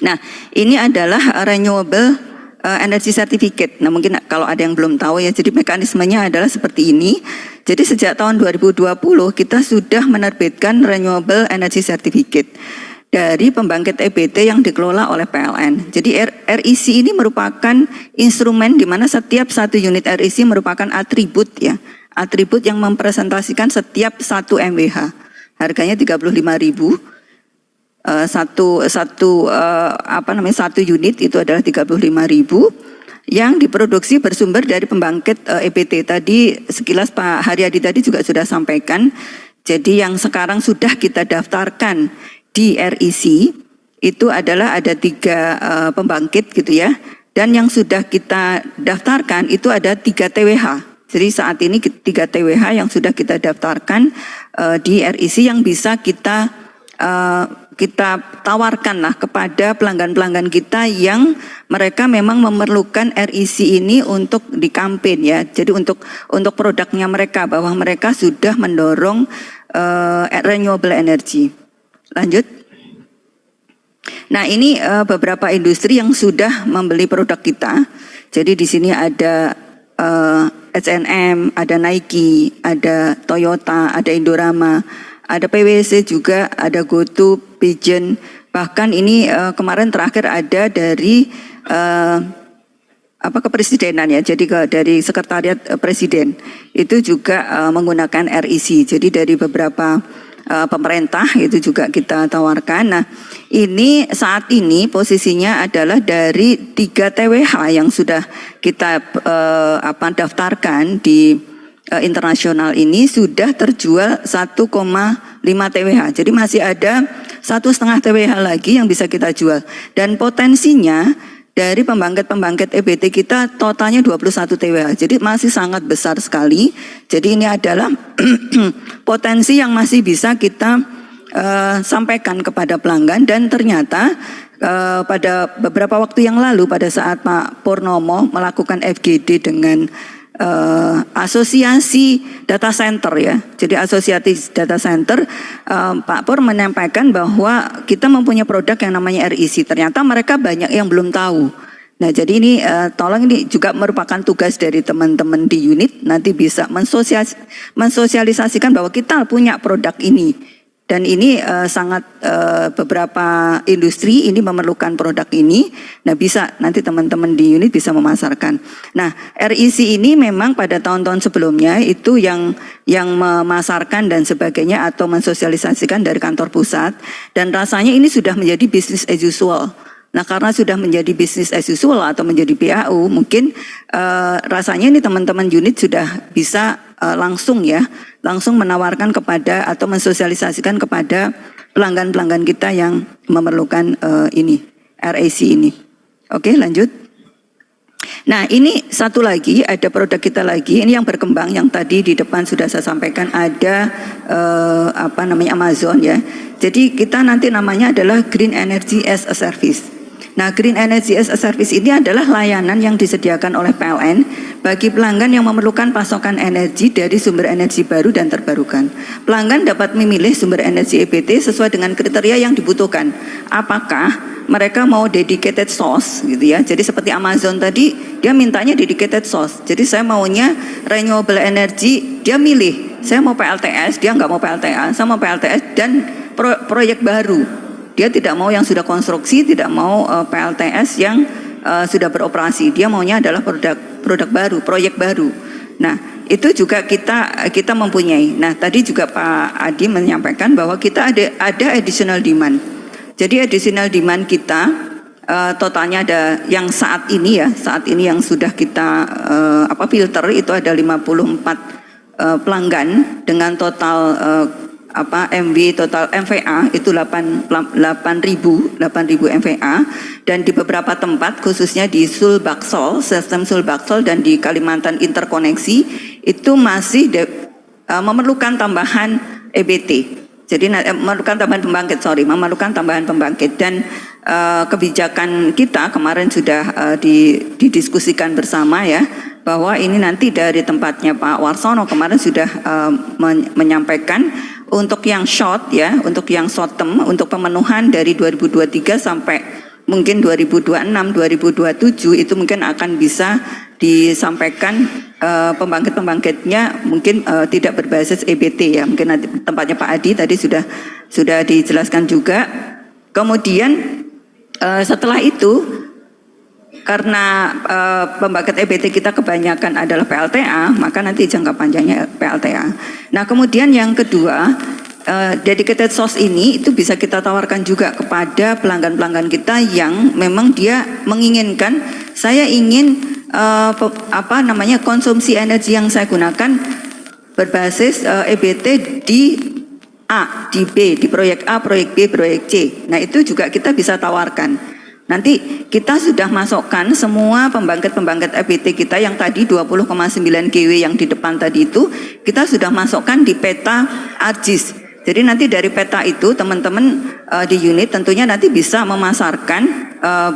Nah ini adalah renewable energy certificate. Nah mungkin kalau ada yang belum tahu ya, jadi mekanismenya adalah seperti ini. Jadi sejak tahun 2020 kita sudah menerbitkan renewable energy certificate dari pembangkit EBT yang dikelola oleh PLN. Jadi REC ini merupakan instrumen di mana setiap satu unit REC merupakan atribut ya, atribut yang mempresentasikan setiap 1 MWh. Harganya 35.000. Satu unit itu adalah 35.000 yang diproduksi bersumber dari pembangkit EBT. Tadi sekilas Pak Haryadi tadi juga sudah sampaikan. Jadi yang sekarang sudah kita daftarkan di REC itu adalah ada 3 pembangkit gitu ya. Dan yang sudah kita daftarkan itu ada 3 TWh. Jadi saat ini 3 TWh yang sudah kita daftarkan di REC yang bisa kita tawarkanlah kepada pelanggan-pelanggan kita yang mereka memang memerlukan REC ini untuk di campaign ya. Jadi untuk produknya mereka bahwa mereka sudah mendorong renewable energy. Lanjut. Nah, ini beberapa industri yang sudah membeli produk kita. Jadi di sini ada H&M, ada Nike, ada Toyota, ada Indorama, ada PwC juga, ada GoTo, Pigeon, bahkan ini kemarin terakhir ada dari kepresidenan ya, jadi dari sekretariat presiden itu juga menggunakan REC. Jadi dari beberapa pemerintah itu juga kita tawarkan. Nah ini saat ini posisinya adalah dari 3 TWh yang sudah kita daftarkan di internasional ini sudah terjual 1,5 TWh. Jadi masih ada 1,5 TWh lagi yang bisa kita jual. Dan potensinya dari pembangkit-pembangkit EBT kita totalnya 21 TWh. Jadi masih sangat besar sekali. Jadi ini adalah potensi yang masih bisa kita sampaikan kepada pelanggan. Dan ternyata pada beberapa waktu yang lalu pada saat Pak Purnomo melakukan FGD dengan asosiasi data center ya. Jadi asosiasi data center Pak Pur menyampaikan bahwa kita mempunyai produk yang namanya REC. Ternyata mereka banyak yang belum tahu. Nah jadi ini tolong ini juga merupakan tugas dari teman-teman di unit nanti bisa mensosialisasikan bahwa kita punya produk ini. Dan ini sangat beberapa industri ini memerlukan produk ini. Nah bisa nanti teman-teman di unit bisa memasarkan. Nah REC ini memang pada tahun-tahun sebelumnya itu yang memasarkan dan sebagainya atau mensosialisasikan dari kantor pusat. Dan rasanya ini sudah menjadi business as usual. Nah karena sudah menjadi business as usual atau menjadi BAU mungkin rasanya ini teman-teman unit sudah bisa langsung menawarkan kepada atau mensosialisasikan kepada pelanggan-pelanggan kita yang memerlukan ini REC ini. Oke lanjut. Nah ini satu lagi ada produk kita lagi ini yang berkembang yang tadi di depan sudah saya sampaikan ada Amazon ya. Jadi kita nanti namanya adalah Green Energy as a Service. Nah, Green Energy as a Service ini adalah layanan yang disediakan oleh PLN bagi pelanggan yang memerlukan pasokan energi dari sumber energi baru dan terbarukan. Pelanggan dapat memilih sumber energi EBT sesuai dengan kriteria yang dibutuhkan. Apakah mereka mau dedicated source gitu ya. Jadi seperti Amazon tadi, dia mintanya dedicated source. Jadi saya maunya renewable energy, dia milih. Saya mau PLTS, dia nggak mau PLTA. Saya mau PLTS dan proyek baru. Dia tidak mau yang sudah konstruksi, tidak mau PLTS yang sudah beroperasi. Dia maunya adalah produk baru, proyek baru. Nah, itu juga kita mempunyai. Nah, tadi juga Pak Adi menyampaikan bahwa kita ada additional demand. Jadi additional demand kita totalnya ada yang saat ini yang sudah kita filter itu ada 54 pelanggan dengan total MV total MVA itu 8.000 MVA, dan di beberapa tempat khususnya di Sulbaksol, sistem Sulbaksol dan di Kalimantan interkoneksi itu masih memerlukan tambahan EBT. Jadi memerlukan tambahan pembangkit dan kebijakan kita kemarin sudah didiskusikan bersama ya, bahwa ini nanti dari tempatnya Pak Warsono kemarin sudah menyampaikan untuk yang short ya, untuk yang short term, untuk pemenuhan dari 2023 sampai mungkin 2026, 2027 itu mungkin akan bisa disampaikan pembangkit-pembangkitnya mungkin tidak berbasis EBT ya, mungkin nanti tempatnya Pak Adi tadi sudah dijelaskan juga. Kemudian setelah itu karena pembangkit EBT kita kebanyakan adalah PLTA, maka nanti jangka panjangnya PLTA. Nah, kemudian yang kedua, dedicated source ini itu bisa kita tawarkan juga kepada pelanggan-pelanggan kita yang memang dia menginginkan, saya ingin konsumsi energi yang saya gunakan berbasis EBT di A, di B, di proyek A, proyek B, proyek C. Nah, itu juga kita bisa tawarkan. Nanti kita sudah masukkan semua pembangkit-pembangkit EBT kita yang tadi 20,9 GW yang di depan tadi itu, kita sudah masukkan di peta ARGIS. Jadi nanti dari peta itu teman-teman di unit tentunya nanti bisa memasarkan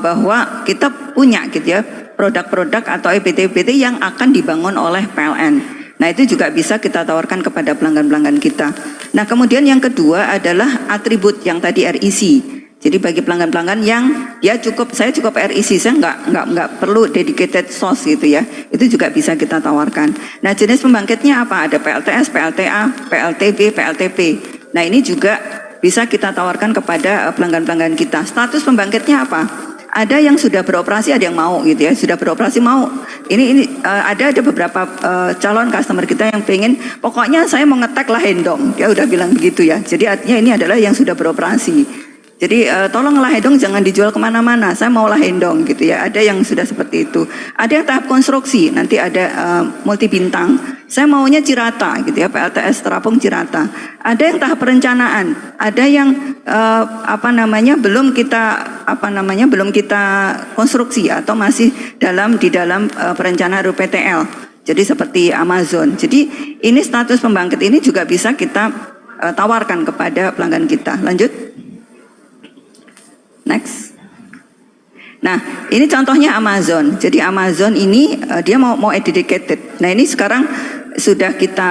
bahwa kita punya gitu ya produk-produk atau EBT-EBT yang akan dibangun oleh PLN. Nah, itu juga bisa kita tawarkan kepada pelanggan-pelanggan kita. Nah, kemudian yang kedua adalah atribut yang tadi REC. Jadi bagi pelanggan-pelanggan yang saya cukup REC, saya nggak perlu dedicated source gitu ya, itu juga bisa kita tawarkan. Nah, jenis pembangkitnya apa? Ada PLTS, PLTA, PLTB, PLTP. Nah, ini juga bisa kita tawarkan kepada pelanggan-pelanggan kita. Status pembangkitnya apa? Ada yang sudah beroperasi, ada yang mau gitu ya, sudah beroperasi mau. Ini ada beberapa calon customer kita yang pengen, pokoknya saya mau ngetek Lahendong, dia udah bilang begitu ya. Jadi artinya ini adalah yang sudah beroperasi. Jadi tolong Lahendong jangan dijual kemana-mana, saya mau Lahendong gitu ya. Ada yang sudah seperti itu. Ada yang tahap konstruksi, nanti ada multi bintang. Saya maunya Cirata gitu ya, PLTS Terapung Cirata. Ada yang tahap perencanaan, ada yang belum kita konstruksi atau masih di dalam perencanaan RUPTL. Jadi seperti Amazon. Jadi ini status pembangkit ini juga bisa kita tawarkan kepada pelanggan kita. Lanjut. Next. Nah, ini contohnya Amazon. Jadi Amazon ini dia mau dedicated. Nah, ini sekarang sudah kita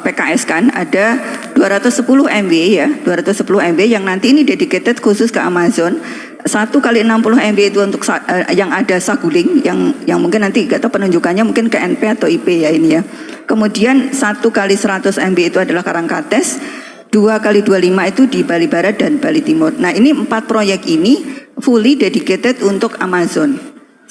PKS kan, ada 210 MW ya, 210 MW yang nanti ini dedicated khusus ke Amazon. 1 kali 60 MW itu untuk yang ada saguling, yang mungkin nanti gak tahu penunjukannya mungkin ke NP atau IP ya ini ya. Kemudian 1 kali 100 MW itu adalah Karangkates. 2 kali 25 itu di Bali Barat dan Bali Timur. Nah, ini 4 proyek ini fully dedicated untuk Amazon.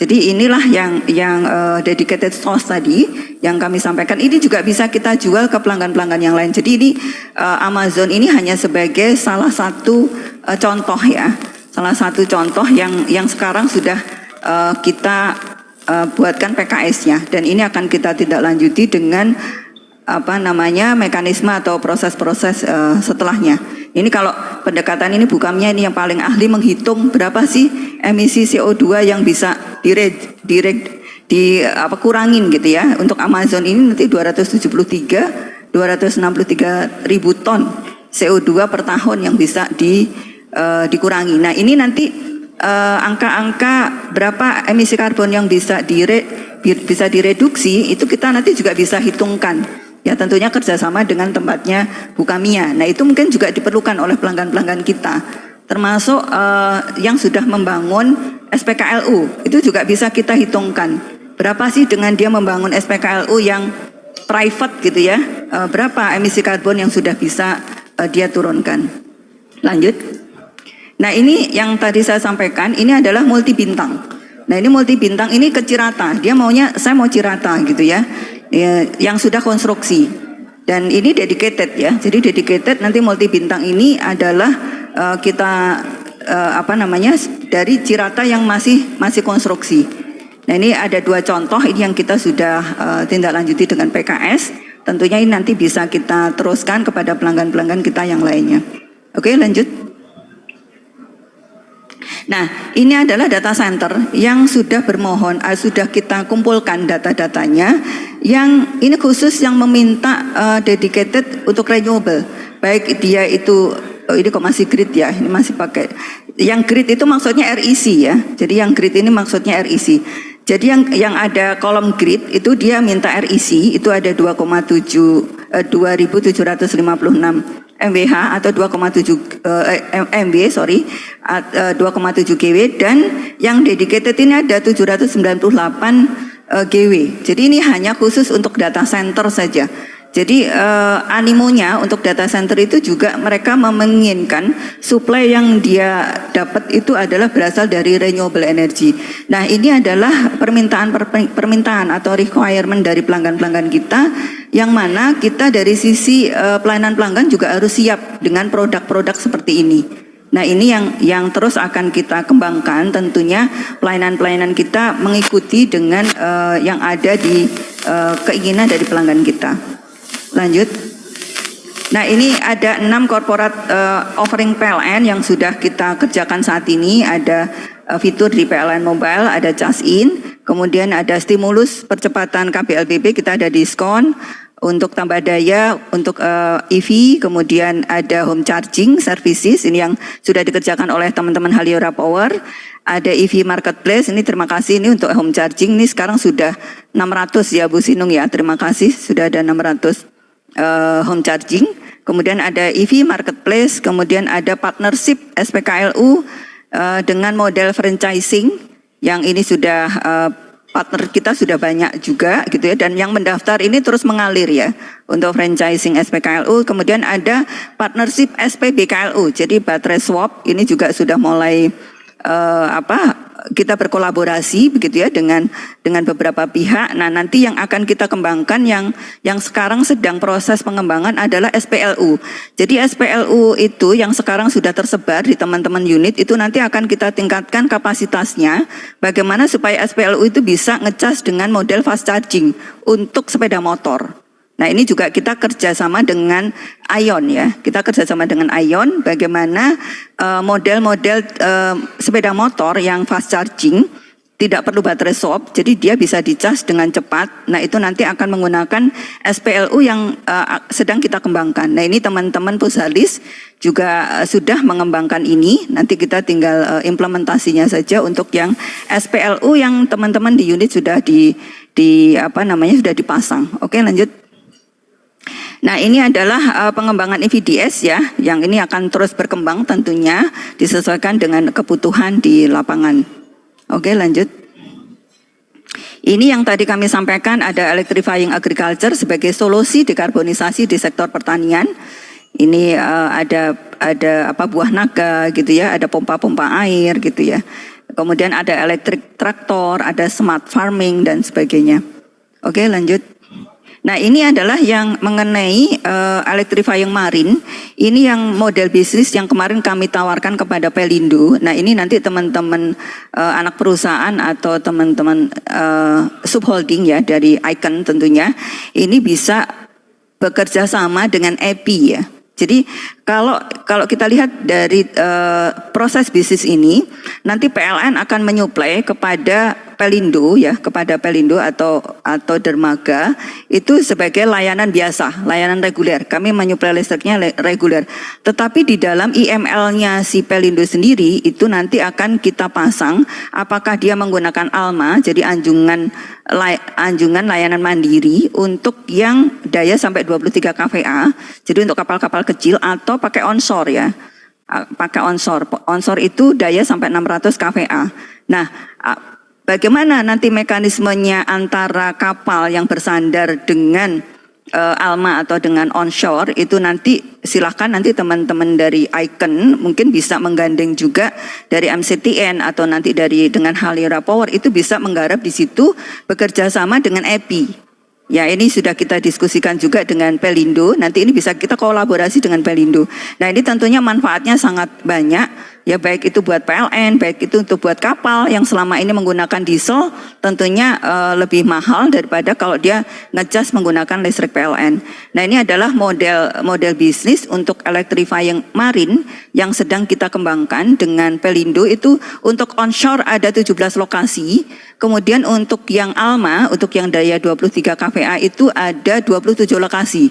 Jadi inilah yang dedicated source tadi yang kami sampaikan. Ini juga bisa kita jual ke pelanggan-pelanggan yang lain. Jadi ini Amazon ini hanya sebagai salah satu contoh ya. Salah satu contoh yang sekarang sudah kita buatkan PKS-nya. Dan ini akan kita tindak lanjuti dengan mekanisme atau proses-proses setelahnya. Ini kalau pendekatan ini bukannya ini yang paling ahli menghitung berapa sih emisi CO2 yang bisa kurangin gitu ya. Untuk Amazon ini nanti 263 ribu ton CO2 per tahun yang bisa dikurangi. Nah, ini nanti angka-angka berapa emisi karbon yang bisa direduksi itu kita nanti juga bisa hitungkan. Ya, tentunya kerjasama dengan tempatnya Bukamia. Nah, itu mungkin juga diperlukan oleh pelanggan-pelanggan kita. termasuk yang sudah membangun SPKLU, itu juga bisa kita hitungkan. Berapa sih dengan dia membangun SPKLU yang private gitu ya, berapa emisi karbon yang sudah bisa dia turunkan. Lanjut. Nah ini yang tadi saya sampaikan, ini adalah multi bintang. Nah ini multi bintang ini ke Cirata, dia maunya saya mau Cirata gitu ya, yang sudah konstruksi. Dan ini dedicated ya, jadi dedicated nanti multi bintang ini adalah kita dari Cirata yang masih konstruksi. Nah ini ada 2 contoh ini yang kita sudah tindak lanjuti dengan PKS. Tentunya ini nanti bisa kita teruskan kepada pelanggan-pelanggan kita yang lainnya. Oke lanjut. Nah ini adalah data center yang sudah bermohon, sudah kita kumpulkan data-datanya. Yang ini khusus yang meminta dedicated untuk renewable. Baik dia itu, ini kok masih grid ya, ini masih pakai. Yang grid itu maksudnya REC ya. Jadi yang grid ini maksudnya REC. Jadi yang ada kolom grid itu dia minta REC itu ada 2756 MWH atau 2,7 MW 2,7 GW, dan yang dedicated ini ada 798 GW. Jadi ini hanya khusus untuk data center saja. Jadi animonya untuk data center itu juga mereka menginginkan supply yang dia dapat itu adalah berasal dari renewable energy. Nah ini adalah permintaan atau requirement dari pelanggan-pelanggan kita, yang mana kita dari sisi pelayanan pelanggan juga harus siap dengan produk-produk seperti ini. Nah ini yang terus akan kita kembangkan, tentunya pelayanan-pelayanan kita mengikuti dengan yang ada di keinginan dari pelanggan kita. Lanjut. Nah ini ada 6 corporate offering PLN yang sudah kita kerjakan saat ini. Ada fitur di PLN Mobile, ada Charge In, kemudian ada stimulus percepatan KPLBB, kita ada diskon untuk tambah daya untuk EV, kemudian ada home charging services, ini yang sudah dikerjakan oleh teman-teman Haliora Power. Ada EV Marketplace, ini terima kasih ini untuk home charging, ini sekarang sudah 600 ya Bu Sinung ya, terima kasih sudah ada 600 home charging. Kemudian ada EV Marketplace, kemudian ada partnership SPKLU dengan model franchising, yang ini sudah partner kita sudah banyak juga gitu ya, dan yang mendaftar ini terus mengalir ya untuk franchising SPKLU. Kemudian ada partnership SPBKLU, jadi baterai swap ini juga sudah mulai kita berkolaborasi begitu ya dengan beberapa pihak. Nah nanti yang akan kita kembangkan yang sekarang sedang proses pengembangan adalah SPLU. Jadi SPLU itu yang sekarang sudah tersebar di teman-teman unit itu nanti akan kita tingkatkan kapasitasnya. Bagaimana supaya SPLU itu bisa ngecas dengan model fast charging untuk sepeda motor. Nah ini juga kita kerjasama dengan ION ya, kita kerjasama dengan ION bagaimana model-model sepeda motor yang fast charging tidak perlu baterai swap, jadi dia bisa dicas dengan cepat. Nah itu nanti akan menggunakan SPLU yang sedang kita kembangkan. Nah ini teman-teman Pushalis juga sudah mengembangkan ini, nanti kita tinggal implementasinya saja untuk yang SPLU yang teman-teman di unit sudah sudah dipasang. Oke lanjut. Nah ini adalah pengembangan EVDS ya, yang ini akan terus berkembang tentunya disesuaikan dengan kebutuhan di lapangan. Oke lanjut. Ini yang tadi kami sampaikan, ada electrifying agriculture sebagai solusi dekarbonisasi di sektor pertanian. Ini ada buah naga gitu ya, ada pompa-pompa air gitu ya. Kemudian ada electric traktor, ada smart farming dan sebagainya. Oke lanjut. Nah ini adalah yang mengenai electrifying marine. Ini yang model bisnis yang kemarin kami tawarkan kepada Pelindo. Nah ini nanti teman-teman anak perusahaan atau teman-teman subholding ya dari Icon tentunya. Ini bisa bekerja sama dengan EPI ya. Jadi kalau kita lihat dari proses bisnis ini, nanti PLN akan menyuplai kepada Pelindo ya, kepada Pelindo atau dermaga itu sebagai layanan biasa, layanan reguler. Kami menyuplai listriknya reguler. Tetapi di dalam IML-nya si Pelindo sendiri itu nanti akan kita pasang apakah dia menggunakan ALMA, jadi anjungan layanan mandiri untuk yang daya sampai 23 kVA. Jadi untuk kapal-kapal kecil atau pakai onshore ya. pakai onshore. Onshore itu daya sampai 600 kVA. Nah, bagaimana nanti mekanismenya antara kapal yang bersandar dengan Alma atau dengan onshore itu nanti silahkan nanti teman-teman dari Icon mungkin bisa menggandeng juga dari MCTN atau nanti dengan Halira Power itu bisa menggarap di situ bekerja sama dengan EPI. Ya, ini sudah kita diskusikan juga dengan Pelindo, nanti ini bisa kita kolaborasi dengan Pelindo. Nah, ini tentunya manfaatnya sangat banyak, ya baik itu buat PLN, baik itu untuk buat kapal yang selama ini menggunakan diesel, tentunya lebih mahal daripada kalau dia ngecas menggunakan listrik PLN. Nah, ini adalah model bisnis untuk electrifying marine yang sedang kita kembangkan dengan Pelindo itu untuk onshore ada 17 lokasi, kemudian untuk yang Alma, untuk yang daya 23 kVA itu ada 27 lokasi.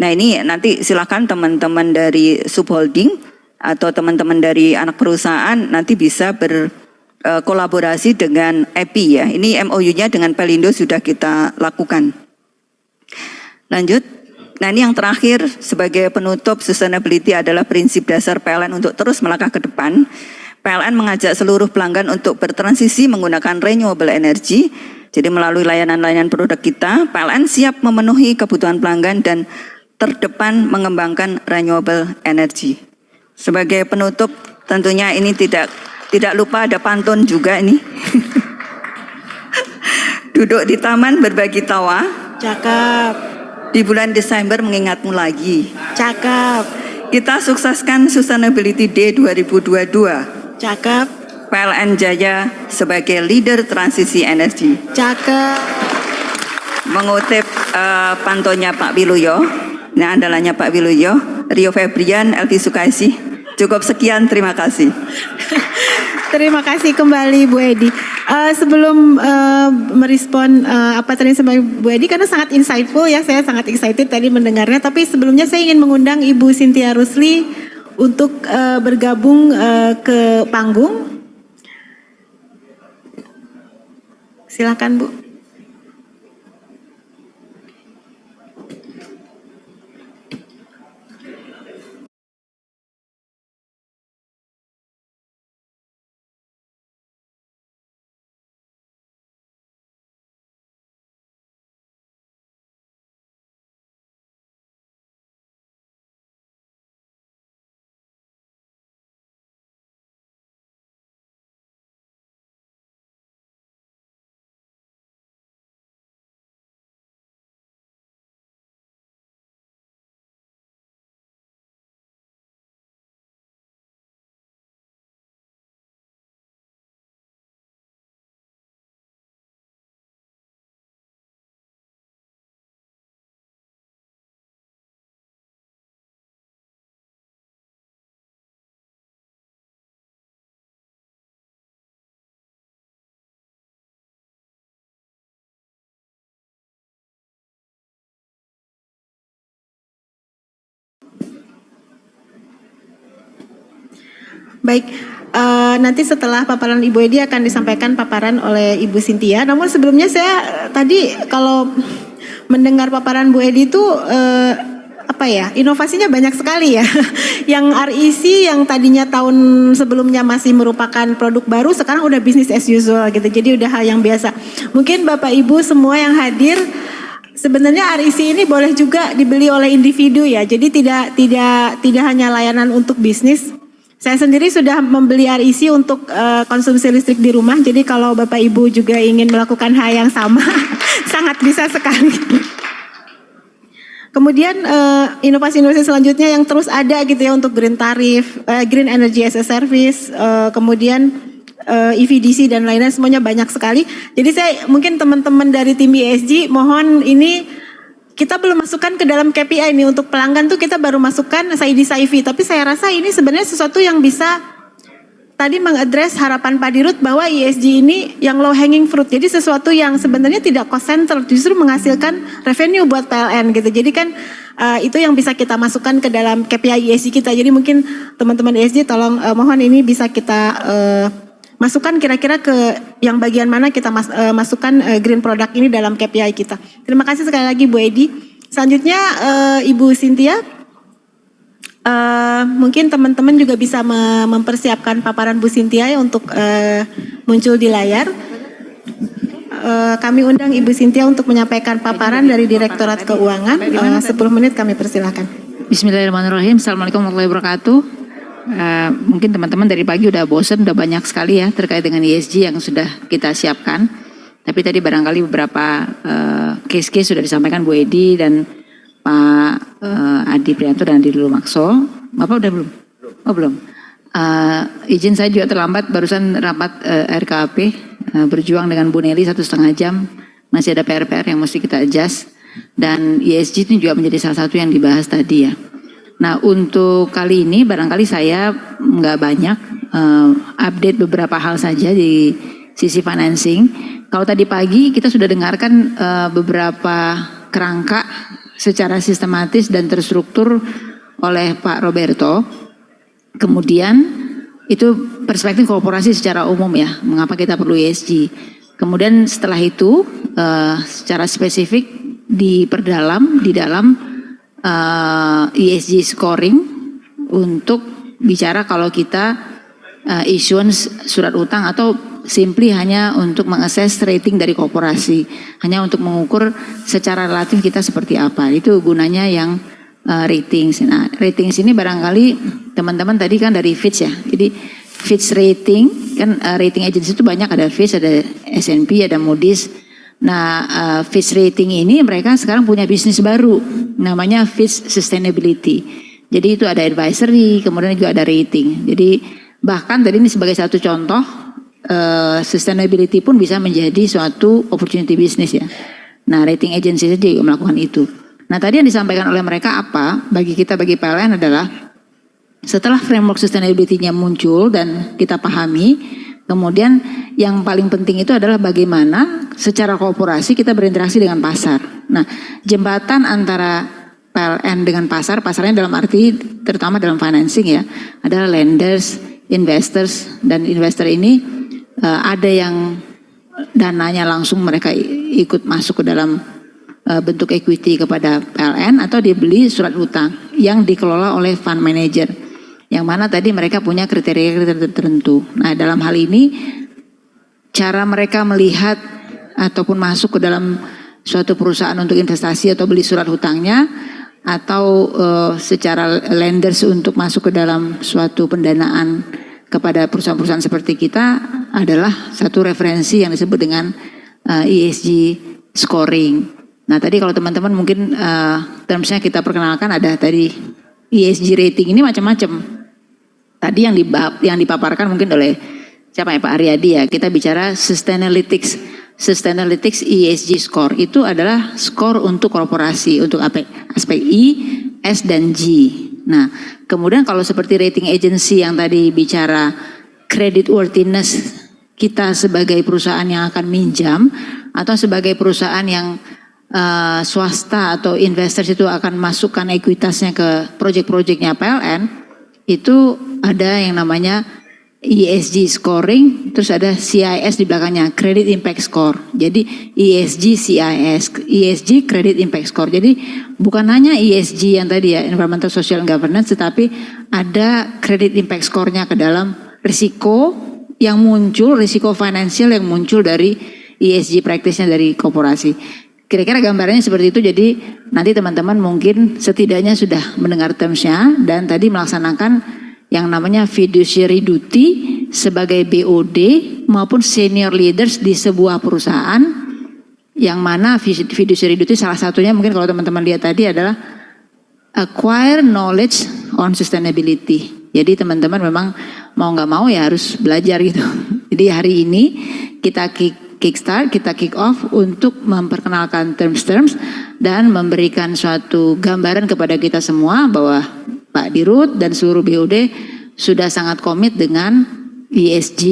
Nah, ini nanti silakan teman-teman dari subholding atau teman-teman dari anak perusahaan nanti bisa berkolaborasi dengan EPI ya. Ini MOU-nya dengan Pelindo sudah kita lakukan. Lanjut. Nah, ini yang terakhir sebagai penutup, sustainability adalah prinsip dasar PLN untuk terus melangkah ke depan. PLN mengajak seluruh pelanggan untuk bertransisi menggunakan renewable energy. Jadi melalui layanan-layanan produk kita, PLN siap memenuhi kebutuhan pelanggan dan terdepan mengembangkan renewable energy. Sebagai penutup, tentunya ini tidak lupa ada pantun juga ini. Duduk di taman berbagi tawa. Cakep. Di bulan Desember mengingatmu lagi. Cakep. Kita sukseskan Sustainability Day 2022. Cakep. PLN Jaya sebagai leader transisi energi. Cakep. Mengutip pantonya Pak Wiluyo, nah andalannya Pak Wiluyo, Rio Febrian, Elvi Sukaisi. Cukup sekian, terima kasih. Terima kasih kembali Bu Edi. Sebelum merespon apa tadi Bu Edi karena sangat insightful ya, saya sangat excited tadi mendengarnya. Tapi sebelumnya saya ingin mengundang Ibu Cynthia Rusli untuk bergabung ke panggung. Silakan Bu. Baik, nanti setelah paparan Ibu Edi akan disampaikan paparan oleh Ibu Cynthia. Namun sebelumnya saya tadi kalau mendengar paparan Bu Edi itu inovasinya banyak sekali ya. Yang REC yang tadinya tahun sebelumnya masih merupakan produk baru sekarang udah bisnis as usual gitu. Jadi udah hal yang biasa. Mungkin Bapak Ibu semua yang hadir sebenarnya REC ini boleh juga dibeli oleh individu ya. Jadi tidak hanya layanan untuk bisnis. Saya sendiri sudah membeli REC untuk konsumsi listrik di rumah. Jadi kalau Bapak Ibu juga ingin melakukan hal yang sama, sangat bisa sekali. Kemudian inovasi-inovasi selanjutnya yang terus ada gitu ya untuk green tarif, green energy as a service, kemudian EVDC dan lain-lain semuanya banyak sekali. Jadi saya mungkin teman-teman dari tim ESG mohon ini kita belum masukkan ke dalam KPI ini untuk pelanggan tuh kita baru masukkan SAIDI-SAIFI. Tapi saya rasa ini sebenarnya sesuatu yang bisa tadi mengadres harapan Pak Dirut bahwa ESG ini yang low hanging fruit. Jadi sesuatu yang sebenarnya tidak cost center justru menghasilkan revenue buat PLN gitu. Jadi kan itu yang bisa kita masukkan ke dalam KPI ESG kita. Jadi mungkin teman-teman ESG tolong mohon ini bisa kita masukkan kira-kira ke yang bagian mana kita masukkan green product ini dalam KPI kita. Terima kasih sekali lagi Bu Edi. Selanjutnya Ibu Cynthia Mungkin teman-teman juga bisa mempersiapkan paparan Bu Cynthia ya untuk muncul di layar. Kami undang Ibu Cynthia untuk menyampaikan paparan dari Direktorat Keuangan. 10 menit kami persilahkan. Bismillahirrahmanirrahim. Assalamualaikum warahmatullahi wabarakatuh. Mungkin teman-teman dari pagi udah bosan, udah banyak sekali ya terkait dengan ESG yang sudah kita siapkan. Tapi tadi barangkali beberapa case-case sudah disampaikan Bu Edi dan Pak Adi Prianto dan Adi Lumakso. Bapak udah belum? Oh belum. Izin saya juga terlambat, barusan rapat RKAP, berjuang dengan Bu Nelly 1,5 jam. Masih ada PR-PR yang mesti kita adjust. Dan ESG ini juga menjadi salah satu yang dibahas tadi ya. Nah untuk kali ini barangkali saya nggak banyak update beberapa hal saja di sisi financing. Kalau tadi pagi kita sudah dengarkan beberapa kerangka secara sistematis dan terstruktur oleh Pak Roberto. Kemudian itu perspektif korporasi secara umum ya, mengapa kita perlu ESG. Kemudian setelah itu secara spesifik diperdalam di dalam ESG scoring untuk bicara kalau kita issuance surat utang atau simply hanya untuk mengakses rating dari korporasi, hanya untuk mengukur secara relatif kita seperti apa. Itu gunanya yang ratings. Nah, ratings ini barangkali teman-teman tadi kan dari Fitch ya. Jadi Fitch rating kan rating agency itu banyak, ada Fitch, ada S&P, ada Moody's. Nah, Fitch rating ini mereka sekarang punya bisnis baru namanya Fitch Sustainability. Jadi itu ada advisory, kemudian juga ada rating. Jadi bahkan tadi ini sebagai satu contoh sustainability pun bisa menjadi suatu opportunity bisnis ya. Nah, rating agency saja juga melakukan itu. Nah, tadi yang disampaikan oleh mereka apa bagi kita bagi PLN adalah setelah framework sustainability-nya muncul dan kita pahami, kemudian yang paling penting itu adalah bagaimana secara korporasi kita berinteraksi dengan pasar. Nah, jembatan antara PLN dengan pasar, pasarnya dalam arti terutama dalam financing ya, adalah lenders, investors, dan investor ini ada yang dananya langsung mereka ikut masuk ke dalam bentuk equity kepada PLN atau dibeli surat utang yang dikelola oleh fund manager yang mana tadi mereka punya kriteria tertentu. Nah, dalam hal ini cara mereka melihat ataupun masuk ke dalam suatu perusahaan untuk investasi atau beli surat hutangnya atau secara lenders untuk masuk ke dalam suatu pendanaan kepada perusahaan-perusahaan seperti kita adalah satu referensi yang disebut dengan ESG scoring. Nah tadi kalau teman-teman mungkin termsnya kita perkenalkan ada tadi ESG rating ini macam-macam. Tadi yang dipaparkan mungkin oleh siapa ya Pak Aryadi ya, kita bicara Sustainalytics ESG score itu adalah skor untuk korporasi untuk aspek I, S dan G. Nah, kemudian kalau seperti rating agency yang tadi bicara credit worthiness kita sebagai perusahaan yang akan minjam atau sebagai perusahaan yang swasta atau investors itu akan masukkan ekuitasnya ke project-projectnya PLN, itu ada yang namanya ESG scoring, terus ada CIS di belakangnya, Credit Impact Score. Jadi ESG CIS, ESG Credit Impact Score. Jadi bukan hanya ESG yang tadi ya, Environmental Social and Governance, tetapi ada Credit Impact Score-nya ke dalam risiko yang muncul, risiko finansial yang muncul dari ESG practice-nya dari korporasi. Kira-kira gambarannya seperti itu, jadi nanti teman-teman mungkin setidaknya sudah mendengar terms-nya dan tadi melaksanakan yang namanya fiduciary duty sebagai BOD maupun senior leaders di sebuah perusahaan yang mana fiduciary duty salah satunya mungkin kalau teman-teman lihat tadi adalah acquire knowledge on sustainability. Jadi teman-teman memang mau nggak mau ya harus belajar gitu. Jadi hari ini kita kick off untuk memperkenalkan terms dan memberikan suatu gambaran kepada kita semua bahwa Pak Dirut dan seluruh BOD sudah sangat komit dengan ESG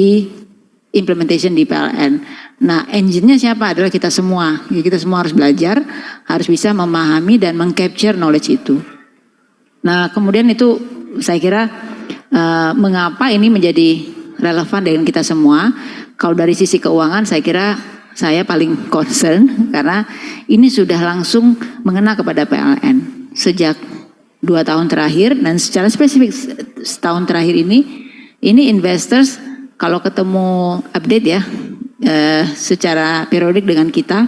implementation di PLN. Nah, engine-nya siapa? Adalah kita semua. Ya, kita semua harus belajar, harus bisa memahami dan mengcapture knowledge itu. Nah, kemudian itu saya kira mengapa ini menjadi relevan dengan kita semua. Kalau dari sisi keuangan saya kira saya paling concern karena ini sudah langsung mengena kepada PLN. Sejak 2 tahun terakhir, dan secara spesifik setahun terakhir ini investors kalau ketemu update ya secara periodik dengan kita,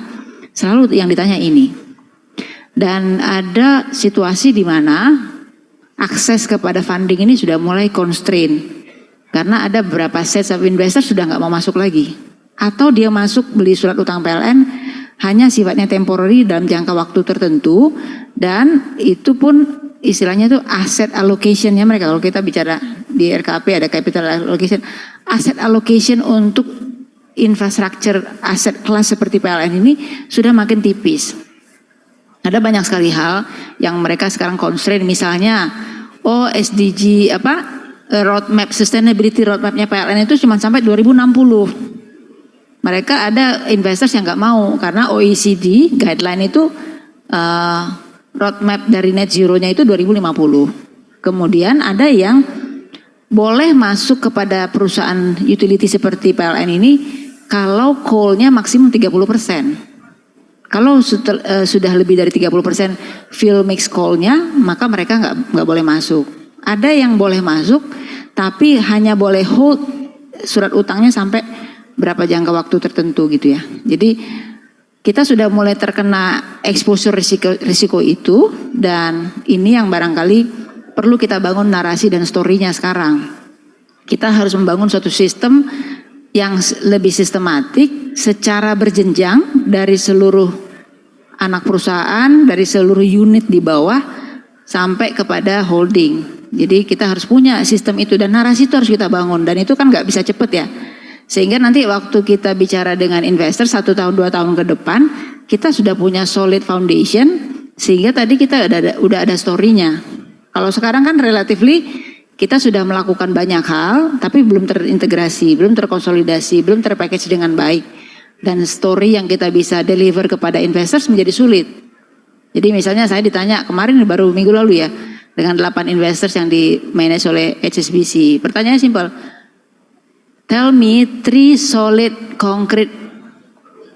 selalu yang ditanya ini. Dan ada situasi di mana akses kepada funding ini sudah mulai constraint karena ada beberapa sets of investors sudah nggak mau masuk lagi, atau dia masuk beli surat utang PLN hanya sifatnya temporary dalam jangka waktu tertentu, dan itu pun istilahnya itu asset allocation-nya mereka. Kalau kita bicara di RKP ada capital allocation, asset allocation untuk infrastruktur aset kelas seperti PLN ini sudah makin tipis. Ada banyak sekali hal yang mereka sekarang constraint, misalnya SDG roadmap, sustainability roadmapnya PLN itu cuma sampai 2060. Mereka ada investors yang nggak mau karena OECD guideline itu roadmap dari net zero-nya itu 2050. Kemudian ada yang boleh masuk kepada perusahaan utility seperti PLN ini kalau coal-nya maksimum 30%. Kalau sudah lebih dari 30% fuel mix coal-nya, maka mereka nggak boleh masuk. Ada yang boleh masuk, tapi hanya boleh hold surat utangnya sampai berapa jangka waktu tertentu gitu ya. Jadi kita sudah mulai terkena exposure risiko itu, dan ini yang barangkali perlu kita bangun narasi dan story-nya sekarang. Kita harus membangun suatu sistem yang lebih sistematik secara berjenjang dari seluruh anak perusahaan, dari seluruh unit di bawah sampai kepada holding. Jadi kita harus punya sistem itu, dan narasi itu harus kita bangun, dan itu kan nggak bisa cepet ya. Sehingga nanti waktu kita bicara dengan investor 1 tahun 2 tahun ke depan, kita sudah punya solid foundation, sehingga tadi kita udah ada story-nya. Kalau sekarang kan relatively kita sudah melakukan banyak hal, tapi belum terintegrasi, belum terkonsolidasi, belum terpackage dengan baik. Dan story yang kita bisa deliver kepada investors menjadi sulit. Jadi misalnya saya ditanya kemarin baru minggu lalu ya, dengan 8 investors yang di-manage oleh HSBC. Pertanyaannya simpel. Tell me 3 solid concrete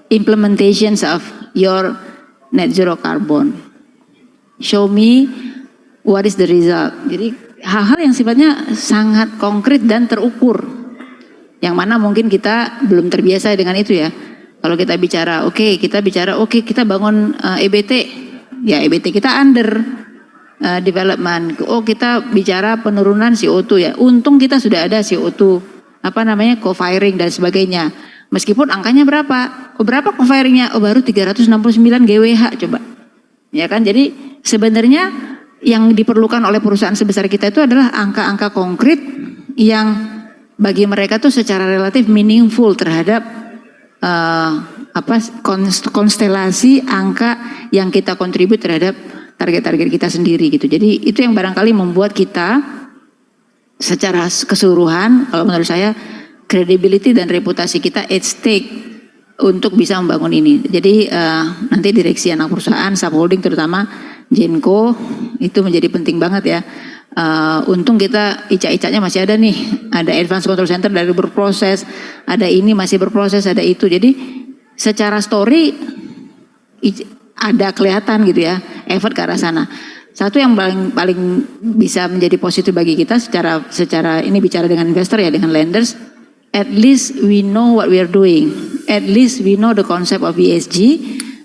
implementations of your net zero carbon. Show me what is the result. Jadi hal-hal yang sifatnya sangat konkret dan terukur. Yang mana mungkin kita belum terbiasa dengan itu ya. Kalau kita bicara kita bangun EBT. Ya EBT kita under development. Kita bicara penurunan CO2 ya. Untung kita sudah ada CO2 co-firing dan sebagainya. Meskipun angkanya berapa? Berapa co-firingnya? Baru 369 GWH coba. Ya kan? Jadi sebenarnya yang diperlukan oleh perusahaan sebesar kita itu adalah angka-angka konkret yang bagi mereka tuh secara relatif meaningful terhadap konstelasi angka yang kita kontribut terhadap target-target kita sendiri gitu. Jadi itu yang barangkali membuat kita secara keseluruhan, kalau menurut saya credibility dan reputasi kita at stake untuk bisa membangun ini. Jadi nanti direksi anak perusahaan, subholding terutama Genco itu menjadi penting banget ya. Untung kita ICA-ICA-nya masih ada nih, ada Advanced Control Center dari berproses, ada ini masih berproses, ada itu. Jadi secara story ada kelihatan gitu ya, effort ke arah sana. Satu yang paling bisa menjadi positif bagi kita secara ini bicara dengan investor ya, dengan lenders, at least we know what we are doing, at least we know the concept of ESG,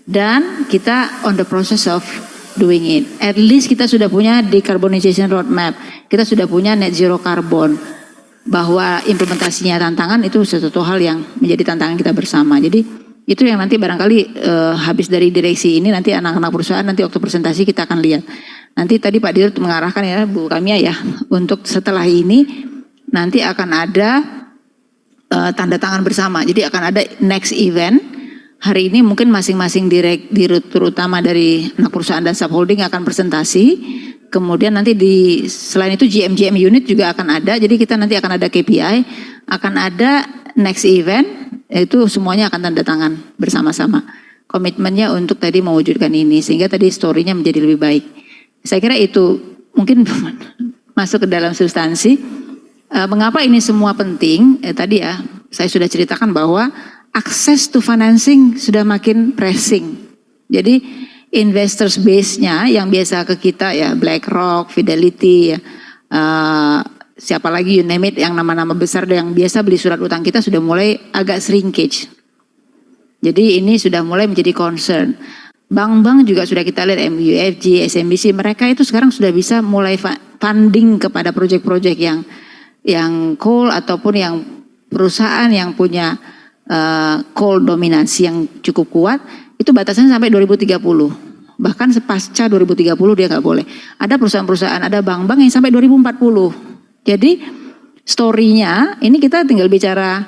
dan kita on the process of doing it. At least kita sudah punya decarbonization roadmap, kita sudah punya net zero carbon, bahwa implementasinya tantangan itu sesuatu hal yang menjadi tantangan kita bersama. Jadi itu yang nanti barangkali habis dari direksi ini nanti anak-anak perusahaan nanti waktu presentasi kita akan lihat. Nanti tadi Pak Dirut mengarahkan ya Bu Kamia ya, untuk setelah ini nanti akan ada tanda tangan bersama. Jadi akan ada next event. Hari ini mungkin masing-masing dirut terutama dari anak perusahaan dan subholding akan presentasi. Kemudian nanti selain itu GM unit juga akan ada. Jadi kita nanti akan ada KPI, akan ada next event, itu semuanya akan tanda tangan bersama-sama. Komitmennya untuk tadi mewujudkan ini, sehingga tadi story-nya menjadi lebih baik. Saya kira itu mungkin masuk ke dalam substansi. Mengapa ini semua penting? Tadi ya saya sudah ceritakan bahwa akses to financing sudah makin pressing. Jadi investors base-nya yang biasa ke kita ya, BlackRock, Fidelity, ya, siapa lagi you name it, yang nama-nama besar yang biasa beli surat utang kita sudah mulai agak shrinkage. Jadi ini sudah mulai menjadi concern. Bank-bank juga sudah kita lihat, MUFG, SMBC, mereka itu sekarang sudah bisa mulai funding kepada proyek-proyek yang coal ataupun yang perusahaan yang punya coal dominasi yang cukup kuat, itu batasannya sampai 2030. Bahkan sepasca 2030 dia nggak boleh. Ada perusahaan-perusahaan, ada bank-bank yang sampai 2040. Jadi story-nya ini kita tinggal bicara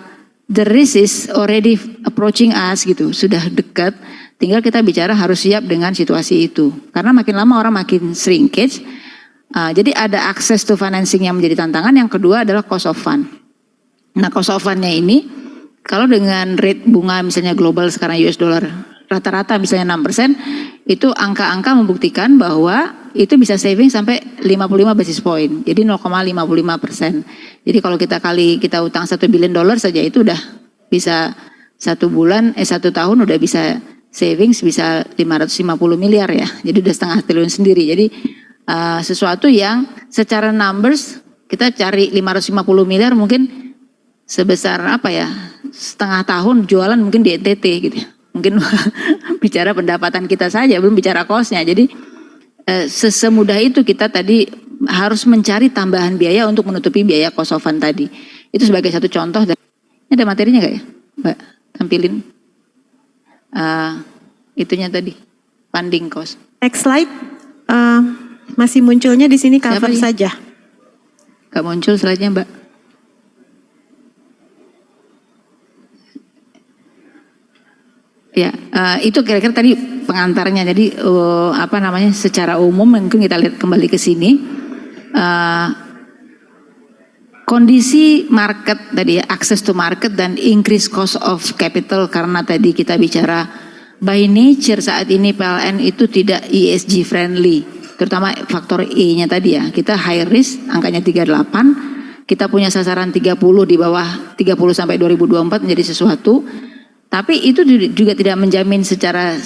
the risk is already approaching us gitu, sudah dekat. Tinggal kita bicara harus siap dengan situasi itu. Karena makin lama orang makin shrinkage. Jadi ada akses to financing yang menjadi tantangan. Yang kedua adalah cost of fund. Nah cost of fund-nya ini kalau dengan rate bunga misalnya global sekarang US dollar rata-rata misalnya 6%, itu angka-angka membuktikan bahwa itu bisa saving sampai 55 basis point. Jadi 0,55%. Jadi kalau kita utang $1 billion saja itu udah bisa 1 tahun udah bisa savings bisa 550 miliar ya. Jadi udah setengah triliun sendiri. Jadi sesuatu yang secara numbers kita cari 550 miliar mungkin sebesar apa ya, setengah tahun jualan mungkin di NTT gitu ya. Mungkin bicara pendapatan kita saja, belum bicara cost-nya. Jadi sesemudah itu kita tadi harus mencari tambahan biaya untuk menutupi biaya cost of fund tadi. Itu sebagai satu contoh. Ini ada materinya gak ya Mbak? Tampilin. Itunya tadi funding cost. Next slide. Masih munculnya di sini cover saja. Gak muncul slide-nya Mbak. Ya, itu kira-kira tadi pengantarnya. Jadi secara umum mungkin kita lihat kembali ke sini. Kondisi market tadi ya, access to market dan increase cost of capital, karena tadi kita bicara by nature saat ini PLN itu tidak ESG friendly, terutama faktor E-nya tadi ya. Kita high risk, angkanya 38, kita punya sasaran 30 di bawah 30 sampai 2024 menjadi sesuatu. Tapi itu juga tidak menjamin secara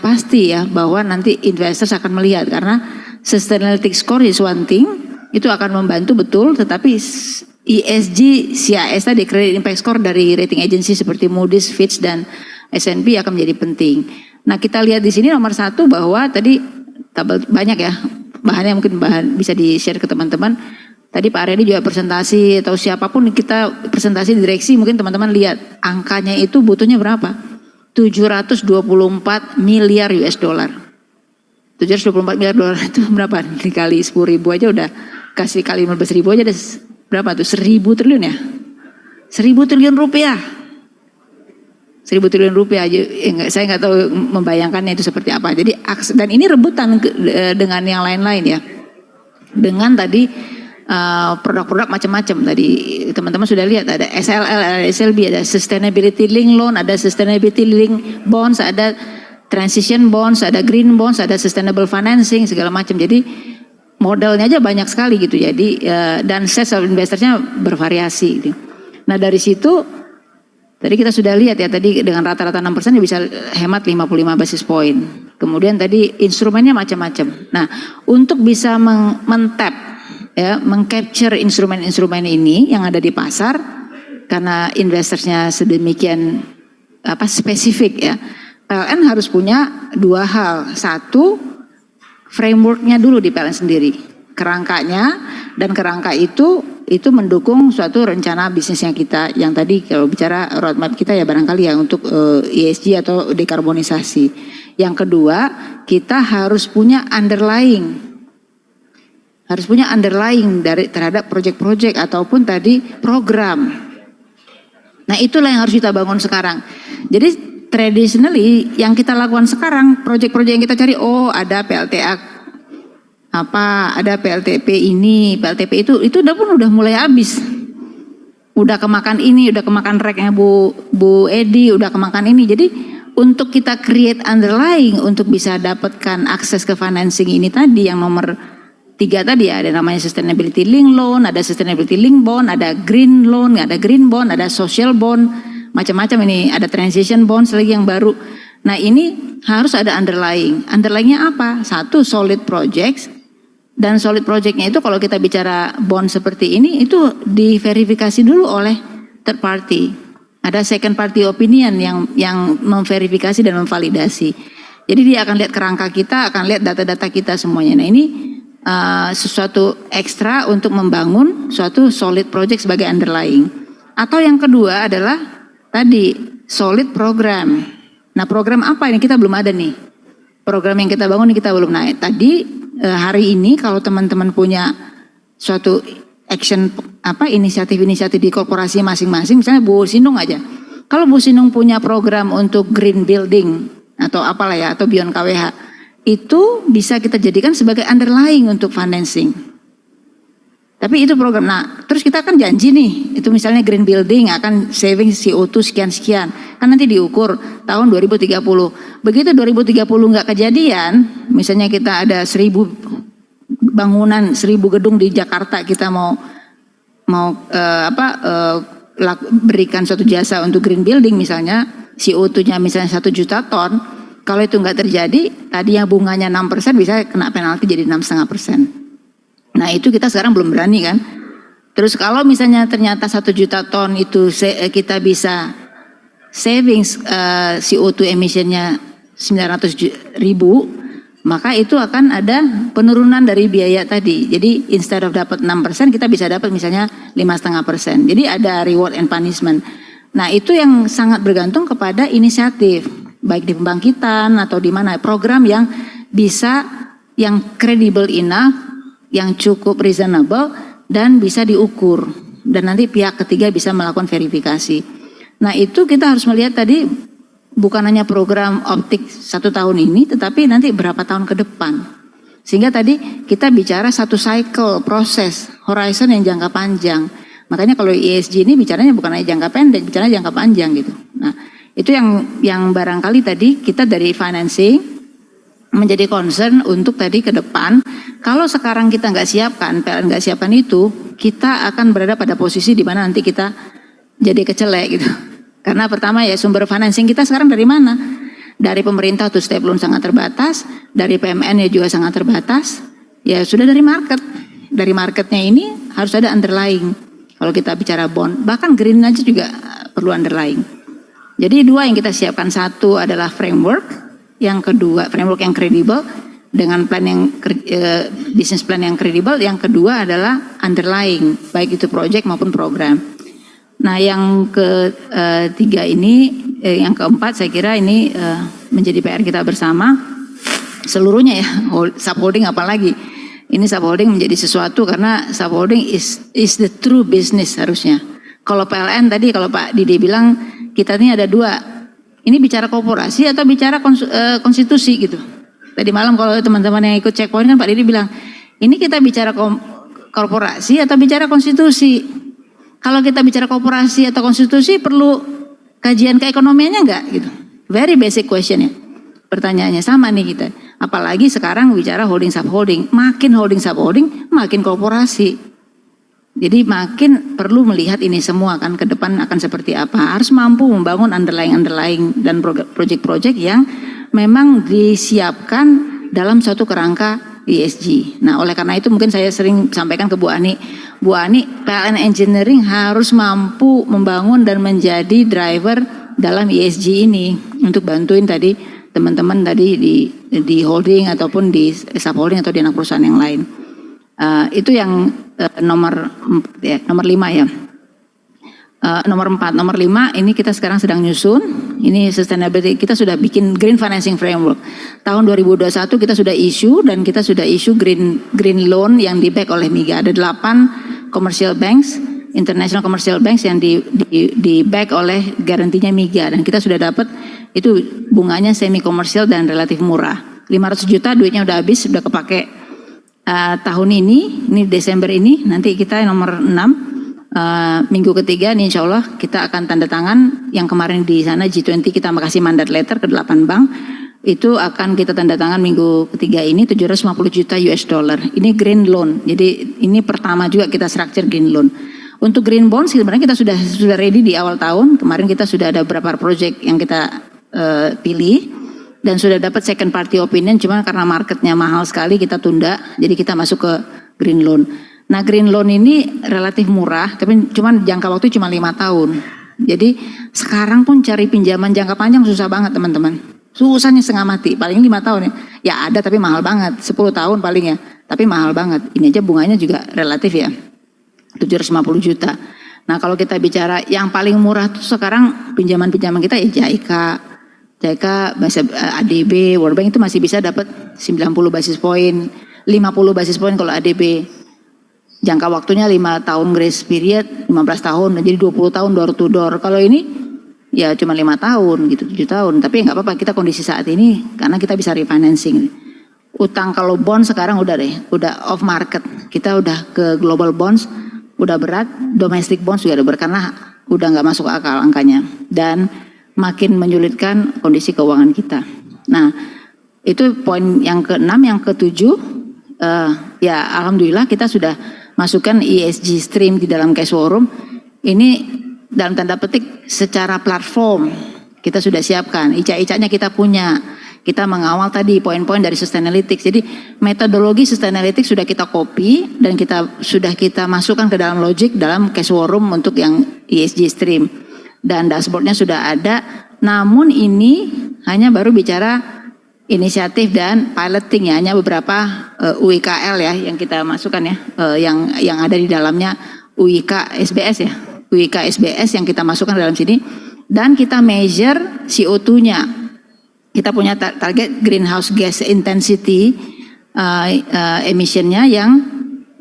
pasti ya bahwa nanti investors akan melihat, karena sustainability score is one thing, itu akan membantu betul, tetapi ESG, CIS tadi, credit impact score dari rating agency seperti Moody's, Fitch dan S&P akan menjadi penting. Nah kita lihat di sini nomor 1 bahwa tadi tabel banyak ya bahannya, mungkin bisa di share ke teman-teman. Tadi Pak Aredi juga presentasi atau siapapun kita presentasi di direksi, mungkin teman-teman lihat angkanya itu butuhnya berapa? 724 miliar US dollar. 724 miliar dolar itu berapa? Dikali 10.000 aja udah, kasih kali 15.000 aja ada berapa tuh? 1.000 triliun ya? 1.000 triliun rupiah. 1.000 triliun rupiah aja, saya nggak tahu membayangkannya itu seperti apa. Jadi dan ini rebutan dengan yang lain-lain ya. Dengan tadi produk-produk macam-macam tadi teman-teman sudah lihat, ada SLL, ada SLB, ada sustainability link loan, ada sustainability link bonds, ada transition bonds, ada green bonds, ada sustainable financing, segala macam. Jadi modelnya aja banyak sekali gitu. Jadi dan set of investornya bervariasi gitu. Nah dari situ tadi kita sudah lihat ya, tadi dengan rata-rata 6% ya bisa hemat 55 basis point. Kemudian tadi instrumennya macam-macam. Nah untuk bisa men-tap ya, mengcapture instrumen-instrumen ini yang ada di pasar, karena investorsnya sedemikian spesifik ya, PLN harus punya 2 hal. 1, frameworknya dulu di PLN sendiri, kerangkanya, dan kerangka itu mendukung suatu rencana bisnisnya kita yang tadi kalau bicara roadmap kita ya barangkali ya untuk ESG atau dekarbonisasi. Yang kedua, kita harus punya underlying dari terhadap proyek-proyek ataupun tadi program. Nah itulah yang harus kita bangun sekarang. Jadi traditionally yang kita lakukan sekarang, proyek-proyek yang kita cari, ada PLTA ada PLTP ini, PLTP itu udah mulai habis. Udah kemakan ini, udah kemakan reknya Bu Edi, udah kemakan ini. Jadi untuk kita create underlying untuk bisa dapatkan akses ke financing ini tadi yang nomor 3 tadi ya, ada namanya sustainability link loan, ada sustainability link bond, ada green loan, ada green bond, ada social bond, macam-macam ini, ada transition bonds lagi yang baru. Nah ini harus ada underlying. Underlyingnya apa? Satu, solid projects. Dan solid projectnya itu kalau kita bicara bond seperti ini, itu diverifikasi dulu oleh third party. Ada second party opinion yang memverifikasi dan memvalidasi. Jadi dia akan lihat kerangka kita, akan lihat data-data kita semuanya. Nah ini sesuatu ekstra untuk membangun suatu solid project sebagai underlying. Atau yang kedua adalah tadi solid program. Nah program apa ini kita belum ada nih. Program yang kita bangun ini kita belum naik. Tadi hari ini kalau teman-teman punya suatu action inisiatif-inisiatif di korporasi masing-masing, misalnya Bu Sinung aja. Kalau Bu Sinung punya program untuk green building atau apalah ya, atau beyond KWH, itu bisa kita jadikan sebagai underlying untuk financing. Tapi itu program. Nah, terus kita kan janji nih, itu misalnya green building akan saving CO2 sekian-sekian. Kan nanti diukur tahun 2030. Begitu 2030 nggak kejadian, misalnya kita ada 1000 bangunan, 1000 gedung di Jakarta, kita mau berikan suatu jasa untuk green building misalnya, CO2-nya misalnya 1 juta ton. Kalau itu nggak terjadi, tadi yang bunganya 6% bisa kena penalti jadi 6,5%. Nah itu kita sekarang belum berani kan. Terus kalau misalnya ternyata 1 juta ton itu kita bisa savings CO2 emissionnya 900.000, maka itu akan ada penurunan dari biaya tadi. Jadi instead of dapat 6%, kita bisa dapat misalnya 5,5%. Jadi ada reward and punishment. Nah itu yang sangat bergantung kepada inisiatif, baik di pembangkitan atau di mana, program yang bisa, yang credible enough, yang cukup reasonable dan bisa diukur, dan nanti pihak ketiga bisa melakukan verifikasi. Nah itu kita harus melihat tadi bukan hanya program optik 1 tahun ini, tetapi nanti berapa tahun ke depan. Sehingga tadi kita bicara satu cycle, proses, horizon yang jangka panjang. Makanya kalau ESG ini bicaranya bukan hanya jangka pendek, bicaranya jangka panjang gitu. Nah itu yang barangkali tadi kita dari financing menjadi concern untuk tadi ke depan. Kalau sekarang kita nggak siapkan, PLN nggak siapkan itu, kita akan berada pada posisi di mana nanti kita jadi kecelek gitu. Karena pertama ya sumber financing kita sekarang dari mana? Dari pemerintah tuh step loan sangat terbatas, dari PMN ya juga sangat terbatas. Ya sudah dari market. Dari marketnya ini harus ada underlying. Kalau kita bicara bond, bahkan green aja juga perlu underlying. Jadi 2 yang kita siapkan, satu adalah framework, yang kedua framework yang kredibel dengan plan yang business plan yang kredibel, yang kedua adalah underlying, baik itu project maupun program. Nah yang ketiga ini, yang keempat saya kira ini menjadi PR kita bersama seluruhnya ya, subholding apalagi. Ini subholding menjadi sesuatu karena subholding is the true business harusnya. Kalau PLN tadi, kalau Pak Didi bilang kita ini ada 2, ini bicara korporasi atau bicara konstitusi gitu. Tadi malam kalau teman-teman yang ikut checkpoint kan Pak Didi bilang, ini kita bicara korporasi atau bicara konstitusi. Kalau kita bicara korporasi atau konstitusi perlu kajian keekonomiannya enggak gitu. Very basic question ya. Pertanyaannya sama nih kita. Apalagi sekarang bicara holding subholding, makin holding subholding makin korporasi. Jadi makin perlu melihat ini semua kan ke depan akan seperti apa. Harus mampu membangun underlying dan project-project yang memang disiapkan dalam suatu kerangka ESG. Nah oleh karena itu mungkin saya sering sampaikan ke Bu Ani, PLN Engineering harus mampu membangun dan menjadi driver dalam ESG ini untuk bantuin tadi teman-teman tadi di holding ataupun di subholding atau di anak perusahaan yang lain. Itu yang nomor 5 ya. Nomor 4, nomor 5 ini kita sekarang sedang nyusun. Ini sustainability, kita sudah bikin green financing framework. Tahun 2021 kita sudah issue dan kita sudah issue green loan yang di back oleh MIGA. Ada 8 commercial banks, international commercial banks yang di back oleh garantinya MIGA, dan kita sudah dapat itu bunganya semi komersial dan relatif murah. 500 juta duitnya udah habis, sudah kepake tahun ini Desember ini. Nanti kita nomor 6 minggu ketiga nih insya Allah kita akan tanda tangan. Yang kemarin di sana G20 kita makasih mandat letter ke 8 bank, itu akan kita tanda tangan minggu ketiga ini 750 juta US dollar. Ini green loan, jadi ini pertama juga kita structure green loan. Untuk green bonds sebenarnya kita sudah ready di awal tahun. Kemarin kita sudah ada beberapa project yang kita pilih. dan sudah dapat second party opinion, cuma karena marketnya mahal sekali kita tunda, jadi kita masuk ke green loan. Nah green loan ini relatif murah, tapi cuman jangka waktu cuma 5 tahun. Jadi sekarang pun cari pinjaman jangka panjang susah banget teman-teman. Susahnya setengah mati, paling 5 tahun ya. Ya ada tapi mahal banget, 10 tahun paling ya, tapi mahal banget. Ini aja bunganya juga relatif ya, 750 juta. Nah kalau kita bicara yang paling murah tuh sekarang pinjaman-pinjaman kita ya JICA, ADB, World Bank itu masih bisa dapat 90 basis point, 50 basis point kalau ADB. Jangka waktunya 5 tahun grace period, 15 tahun, jadi 20 tahun door to door. Kalau ini ya cuma 5 tahun gitu, 7 tahun. Tapi nggak apa-apa, kita kondisi saat ini karena kita bisa refinancing. Utang kalau bond sekarang udah off market. Kita udah ke global bonds, udah berat, domestic bonds juga udah berat karena udah nggak masuk akal angkanya. Dan makin menyulitkan kondisi keuangan kita. Nah, itu poin yang ke-6, yang ke-7, ya alhamdulillah kita sudah masukkan ESG stream di dalam cash war room. Ini dalam tanda petik secara platform kita sudah siapkan, ICA-ICA-nya kita punya. Kita mengawal tadi poin-poin dari Sustainalytics. Jadi metodologi Sustainalytics sudah kita copy dan sudah kita masukkan ke dalam logic dalam cash war room untuk yang ESG stream. Dan dashboardnya sudah ada, namun ini hanya baru bicara inisiatif dan piloting ya, hanya beberapa UIKL ya yang kita masukkan ya, yang ada di dalamnya UIK SBS ya, UIK SBS yang kita masukkan dalam sini, dan kita measure CO2-nya. Kita punya target greenhouse gas intensity emissionnya yang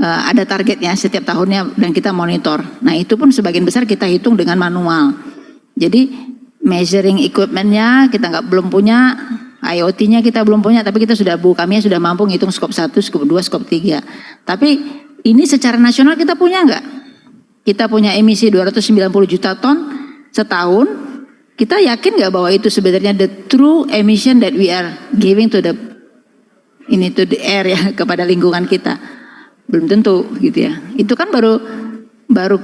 ada targetnya setiap tahunnya dan kita monitor. Nah itu pun sebagian besar kita hitung dengan manual. Jadi measuring equipment-nya kita belum punya, IoT-nya kita belum punya, tapi kita sudah kami sudah mampu ngitung skop 1, skop 2, skop 3. Tapi ini secara nasional kita punya enggak? Kita punya emisi 290 juta ton setahun. Kita yakin enggak bahwa itu sebenarnya the true emission that we are giving to the air ya, kepada lingkungan kita? Belum tentu gitu ya. Itu kan baru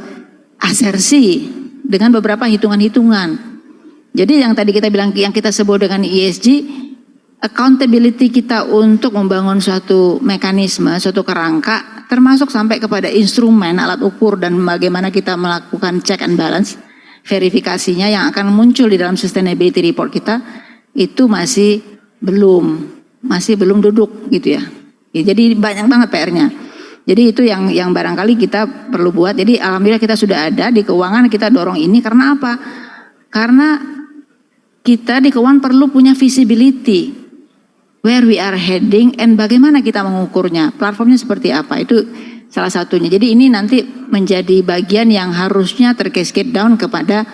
asersi dengan beberapa hitungan-hitungan. Jadi yang tadi kita bilang, yang kita sebut dengan ESG, accountability kita untuk membangun suatu mekanisme, suatu kerangka, termasuk sampai kepada instrumen, alat ukur, dan bagaimana kita melakukan check and balance, verifikasinya yang akan muncul di dalam sustainability report kita, itu masih belum duduk gitu ya. Jadi banyak banget PR-nya. Jadi itu yang barangkali kita perlu buat. Jadi alhamdulillah kita sudah ada di keuangan, kita dorong ini karena apa? Karena kita di keuangan perlu punya visibility where we are heading and bagaimana kita mengukurnya, platformnya seperti apa, itu salah satunya. Jadi ini nanti menjadi bagian yang harusnya tercascade down kepada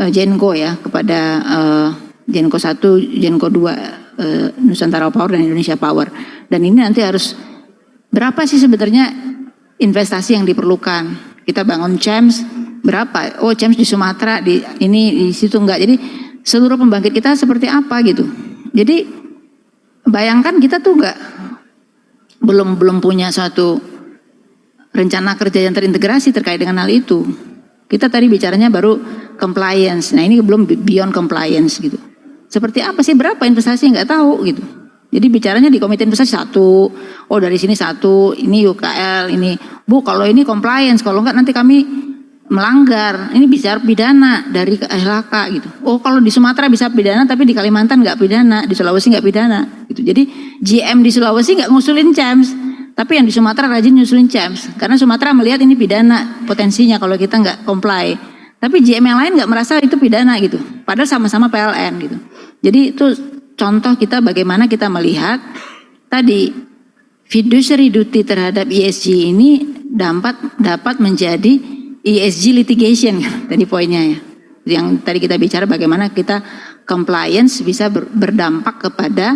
Genco ya, kepada Genco 1, Genco 2, Nusantara Power dan Indonesia Power. Dan ini nanti harus berapa sih sebenarnya investasi yang diperlukan? Kita bangun CEMS berapa? Oh CEMS di Sumatera, di situ enggak. Jadi seluruh pembangkit kita seperti apa gitu. Jadi bayangkan kita tuh belum punya suatu rencana kerja yang terintegrasi terkait dengan hal itu. Kita tadi bicaranya baru compliance. Nah ini belum beyond compliance gitu. Seperti apa sih, berapa investasi nggak tahu gitu. Jadi bicaranya di komite investasi 1, oh dari sini 1, ini UKL, ini Bu kalau ini compliance, kalau enggak nanti kami melanggar, ini bicara pidana dari LHK gitu. Oh kalau di Sumatera bisa pidana tapi di Kalimantan enggak pidana, di Sulawesi enggak pidana gitu. Jadi GM di Sulawesi enggak ngusulin CEMS, tapi yang di Sumatera rajin ngusulin CEMS. Karena Sumatera melihat ini pidana potensinya kalau kita enggak comply. Tapi GM yang lain enggak merasa itu pidana gitu. Padahal sama-sama PLN gitu. Jadi itu contoh kita bagaimana kita melihat tadi fiduciary duty terhadap ESG ini dapat menjadi ESG litigation tadi poinnya ya. Yang tadi kita bicara bagaimana kita compliance bisa berdampak kepada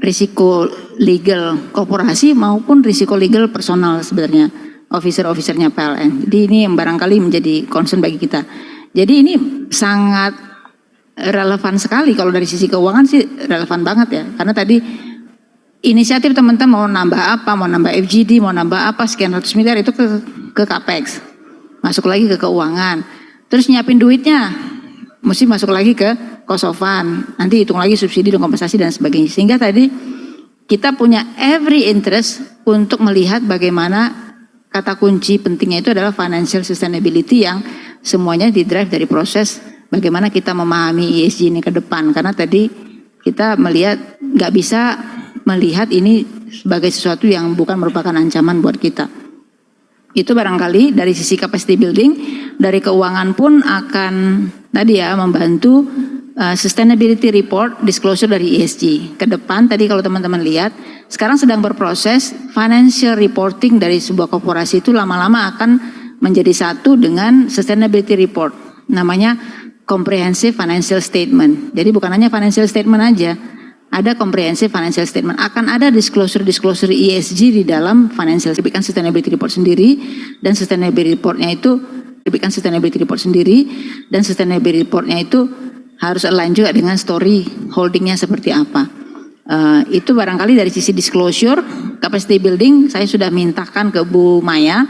risiko legal korporasi maupun risiko legal personal sebenarnya officer-officernya PLN. Jadi ini yang barangkali menjadi concern bagi kita. Jadi ini sangat relevan sekali kalau dari sisi keuangan sih relevan banget ya. Karena tadi inisiatif teman-teman mau nambah apa, mau nambah FGD, mau nambah apa sekian ratus miliar itu ke CAPEX. Masuk lagi ke keuangan. Terus nyiapin duitnya mesti masuk lagi ke cost of fund, nanti hitung lagi subsidi dan kompensasi dan sebagainya. Sehingga tadi kita punya every interest untuk melihat bagaimana kata kunci pentingnya itu adalah financial sustainability yang semuanya didrive dari proses bagaimana kita memahami ESG ini ke depan. Karena tadi kita melihat nggak bisa melihat ini sebagai sesuatu yang bukan merupakan ancaman buat kita. Itu barangkali dari sisi capacity building, dari keuangan pun akan tadi ya membantu sustainability report disclosure dari ESG. Ke depan tadi kalau teman-teman lihat, sekarang sedang berproses financial reporting dari sebuah korporasi itu lama-lama akan menjadi satu dengan sustainability report. Namanya comprehensive financial statement. Jadi bukan hanya financial statement aja, ada comprehensive financial statement. Akan ada disclosure ESG di dalam financial terbitkan sustainability report sendiri, dan sustainability reportnya itu terbitkan sustainability report sendiri, dan sustainability reportnya itu harus align juga dengan story holdingnya seperti apa. Itu barangkali dari sisi disclosure, capacity building saya sudah mintakan ke Bu Maya.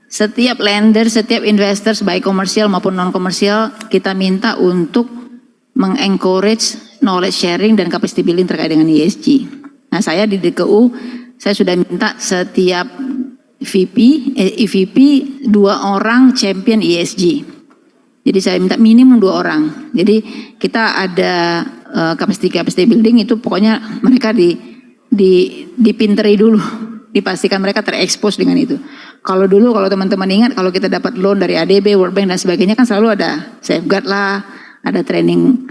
Setiap lender, setiap investors baik komersial maupun non komersial kita minta untuk mengencourage knowledge sharing dan capacity building terkait dengan ESG. Nah saya di DKU saya sudah minta setiap EVP 2 orang champion ESG. Jadi saya minta minimum 2 orang. Jadi kita ada capacity building itu pokoknya mereka dipinteri dulu, dipastikan mereka terekspos dengan itu. Kalau dulu kalau teman-teman ingat kalau kita dapat loan dari ADB, World Bank dan sebagainya kan selalu ada safeguard lah, ada training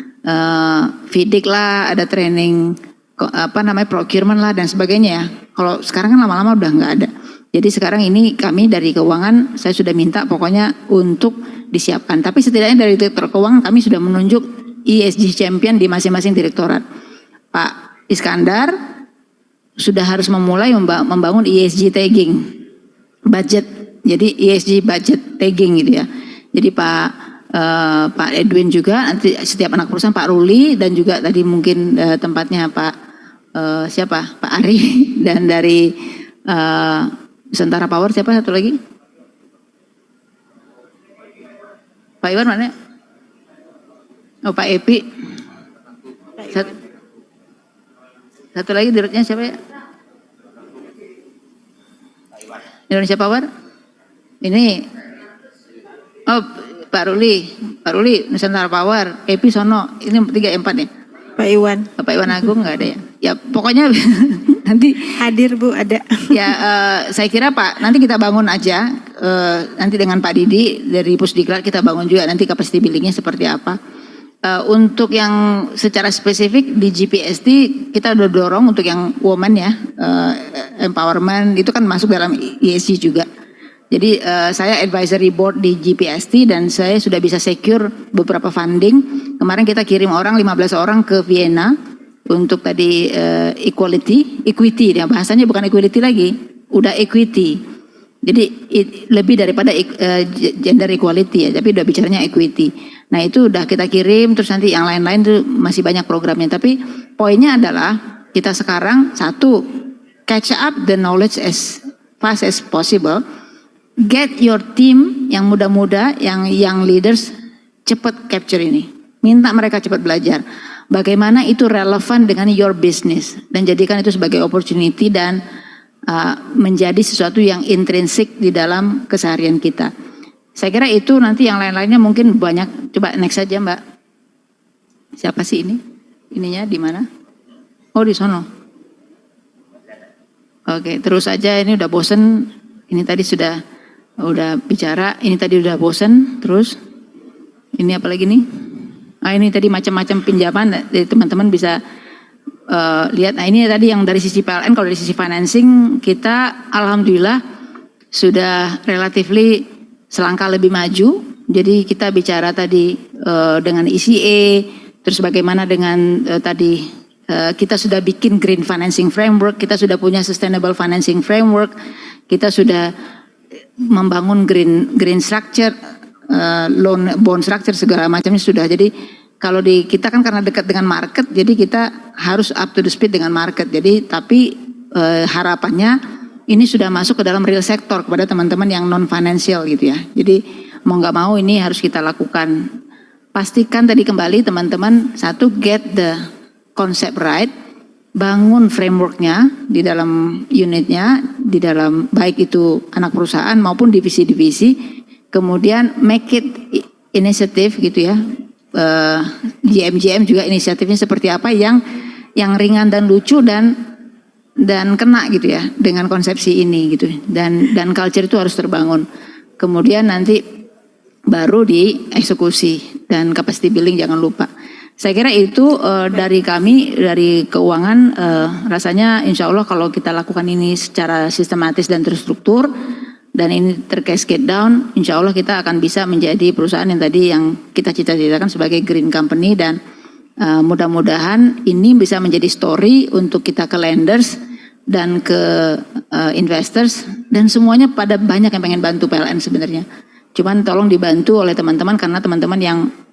FIDIC lah, ada training procurement lah dan sebagainya ya. Kalau sekarang kan lama-lama udah nggak ada. Jadi sekarang ini kami dari keuangan saya sudah minta pokoknya untuk disiapkan. Tapi setidaknya dari direktur keuangan kami sudah menunjuk ESG champion di masing-masing direktorat. Pak Iskandar sudah harus memulai membangun ESG tagging budget. Jadi ESG budget tagging gitu ya. Jadi Pak Edwin juga nanti setiap anak perusahaan, Pak Ruli dan juga tadi mungkin tempatnya Pak Pak Ari dan dari Nusantara Power siapa satu lagi? Pak Iwan mana? Oh Pak Epi. Satu lagi direkturnya siapa ya? Indonesia Power? Ini oh Pak Ruli Nusantara Power, Epi Sono, ini 3 4 nih. Pak Iwan. Pak Iwan Agung nggak ada ya? Ya pokoknya nanti Hadir Bu, ada. ya saya kira Pak nanti kita bangun aja nanti dengan Pak Didi dari Pusdiklat kita bangun juga nanti capacity buildingnya seperti apa. Untuk yang secara spesifik di GPST kita udah dorong untuk yang woman ya empowerment itu kan masuk dalam ESG juga. Jadi saya advisory board di GPST dan saya sudah bisa secure beberapa funding. Kemarin kita kirim 15 orang ke Vienna untuk tadi equity ya bahasanya bukan equality lagi, udah equity. Jadi lebih daripada gender equality ya, tapi udah bicaranya equity. Nah itu udah kita kirim, terus nanti yang lain-lain tuh masih banyak programnya. Tapi poinnya adalah kita sekarang satu catch up the knowledge as fast as possible. Get your team yang muda-muda, yang young leaders cepat capture ini. Minta mereka cepat belajar. Bagaimana itu relevan dengan your business dan jadikan itu sebagai opportunity dan menjadi sesuatu yang intrinsik di dalam keseharian kita. Saya kira itu nanti yang lain-lainnya mungkin banyak. Coba next saja Mbak. Siapa sih ini? Ininya di mana? Oh di sono. Oke, terus aja ini udah bosen. Ini tadi sudah bicara, ini tadi udah bosen, terus ini apa lagi nih? Ini tadi macam-macam pinjaman, jadi teman-teman bisa lihat. Nah ini tadi yang dari sisi PLN, kalau dari sisi financing kita alhamdulillah sudah relatively selangkah lebih maju. Jadi kita bicara tadi dengan ECA, terus bagaimana dengan tadi kita sudah bikin green financing framework, kita sudah punya sustainable financing framework, kita sudah membangun green structure, loan bond structure segala macamnya sudah. Jadi kalau di kita kan karena dekat dengan market, jadi kita harus up to the speed dengan market. Jadi tapi harapannya ini sudah masuk ke dalam real sector kepada teman-teman yang non financial gitu ya. Jadi mau nggak mau ini harus kita lakukan. pastikan tadi kembali teman-teman, satu, get the concept right, bangun frameworknya di dalam unitnya, di dalam baik itu anak perusahaan maupun divisi-divisi, kemudian make it inisiatif gitu ya, GM juga inisiatifnya seperti apa yang ringan dan lucu dan kena gitu ya dengan konsepsi ini gitu, dan culture itu harus terbangun. Kemudian nanti baru dieksekusi dan capacity building jangan lupa. Saya kira itu dari kami, dari keuangan, rasanya insya Allah kalau kita lakukan ini secara sistematis dan terstruktur dan ini tercascade down, insya Allah kita akan bisa menjadi perusahaan yang tadi yang kita cita-citakan sebagai green company, dan mudah-mudahan ini bisa menjadi story untuk kita ke lenders dan ke investors, dan semuanya pada banyak yang pengen bantu PLN sebenarnya. Cuman tolong dibantu oleh teman-teman, karena teman-teman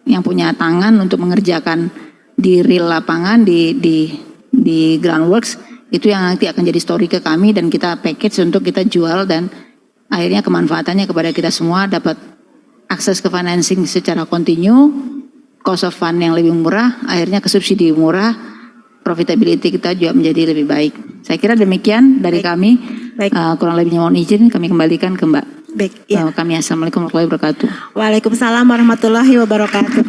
yang punya tangan untuk mengerjakan di real lapangan, di groundworks, itu yang nanti akan jadi story ke kami dan kita package untuk kita jual, dan akhirnya kemanfaatannya kepada kita semua, dapat akses ke financing secara kontinu, cost of fund yang lebih murah, akhirnya ke subsidi murah, profitability kita juga menjadi lebih baik. Saya kira demikian dari kami. Kurang lebihnya mohon izin kami kembalikan ke Mbak. Baik, ya. Kami assalamualaikum warahmatullahi wabarakatuh. Waalaikumsalam warahmatullahi wabarakatuh.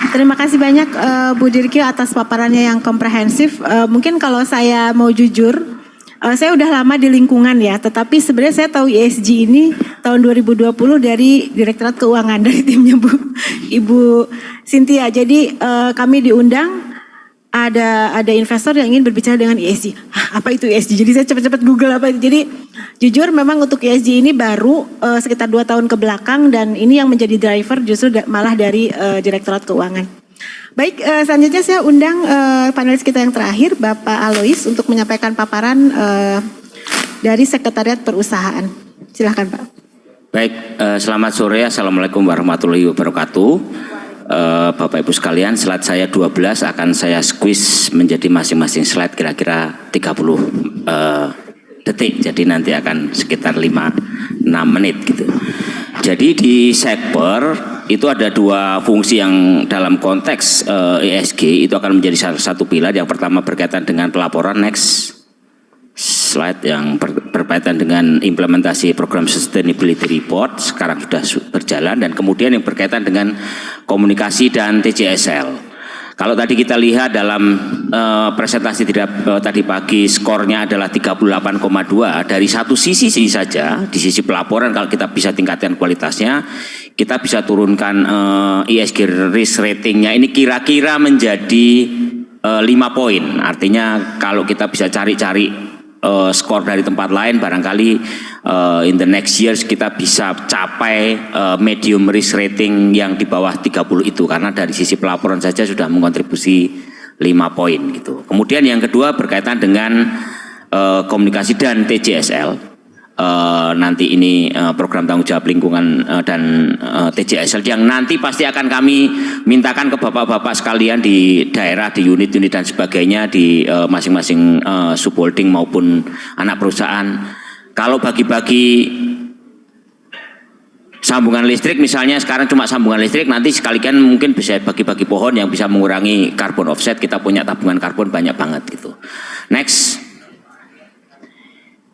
Terima kasih banyak Bu Dirkio atas paparannya yang komprehensif. Mungkin kalau saya mau jujur, saya udah lama di lingkungan ya, tetapi sebenarnya saya tahu ESG ini tahun 2020 dari Direktorat Keuangan, dari timnya Ibu Cynthia. Jadi kami diundang, ada investor yang ingin berbicara dengan ESG. Apa itu ESG? Jadi saya cepat-cepat Google apa itu. Jadi jujur memang untuk ESG ini baru sekitar 2 tahun ke belakang, dan ini yang menjadi driver justru malah dari Direktorat Keuangan. Baik, selanjutnya saya undang panelis kita yang terakhir, Bapak Alois, untuk menyampaikan paparan dari Sekretariat Perusahaan. Silahkan Pak. Baik, selamat sore, Assalamualaikum warahmatullahi wabarakatuh. Bapak Ibu sekalian, slide saya 12 akan saya squeeze menjadi masing-masing slide kira-kira 30 detik. Jadi nanti akan sekitar 5-6 menit gitu. Jadi di Sekper itu ada 2 fungsi yang dalam konteks ESG itu akan menjadi salah satu pilar. Yang pertama berkaitan dengan pelaporan, next slide, yang berkaitan dengan implementasi program Sustainability Report sekarang sudah berjalan, dan kemudian yang berkaitan dengan komunikasi dan TCSL. Kalau tadi kita lihat dalam presentasi tadi pagi, skornya adalah 38,2. Dari satu sisi saja, di sisi pelaporan kalau kita bisa tingkatkan kualitasnya, kita bisa turunkan ESG risk ratingnya ini kira-kira menjadi 5 poin. Artinya kalau kita bisa cari-cari skor dari tempat lain, barangkali in the next years kita bisa capai medium risk rating yang di bawah 30 itu, karena dari sisi pelaporan saja sudah mengontribusi 5 poin gitu. Kemudian yang kedua berkaitan dengan komunikasi dan TCSL. Nanti ini program tanggung jawab lingkungan dan TCSL yang nanti pasti akan kami mintakan ke bapak-bapak sekalian di daerah, di unit-unit dan sebagainya, di masing-masing subholding maupun anak perusahaan. Kalau bagi-bagi sambungan listrik misalnya, sekarang cuma sambungan listrik, nanti sekalian mungkin bisa bagi-bagi pohon yang bisa mengurangi carbon offset. Kita punya tabungan karbon banyak banget gitu. Next.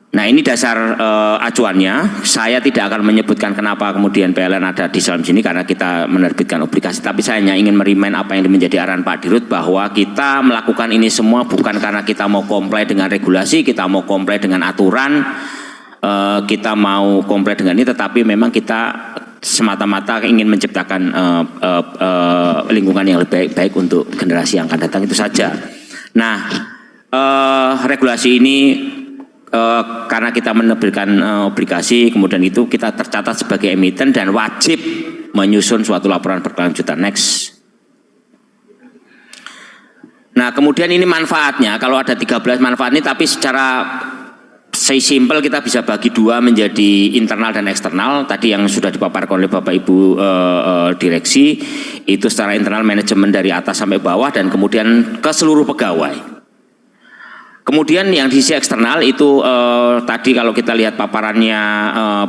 Nah, ini dasar acuannya. Saya tidak akan menyebutkan kenapa kemudian PLN ada di dalam sini, karena kita menerbitkan obligasi. Tapi saya hanya ingin merimain apa yang menjadi arahan Pak Dirut, bahwa kita melakukan ini semua bukan karena kita mau comply dengan regulasi, kita mau comply dengan aturan, kita mau comply dengan ini, tetapi memang kita semata-mata ingin menciptakan lingkungan yang lebih baik untuk generasi yang akan datang, itu saja. Nah, regulasi ini karena kita menerbitkan obligasi, kemudian itu kita tercatat sebagai emiten dan wajib menyusun suatu laporan berkelanjutan. Next. Nah, kemudian ini manfaatnya, kalau ada 13 manfaat ini, tapi secara simple kita bisa bagi 2 menjadi internal dan eksternal. Tadi yang sudah dipaparkan oleh Bapak Ibu direksi, itu secara internal manajemen dari atas sampai bawah, dan kemudian ke seluruh pegawai. Kemudian yang di sisi eksternal itu tadi kalau kita lihat paparannya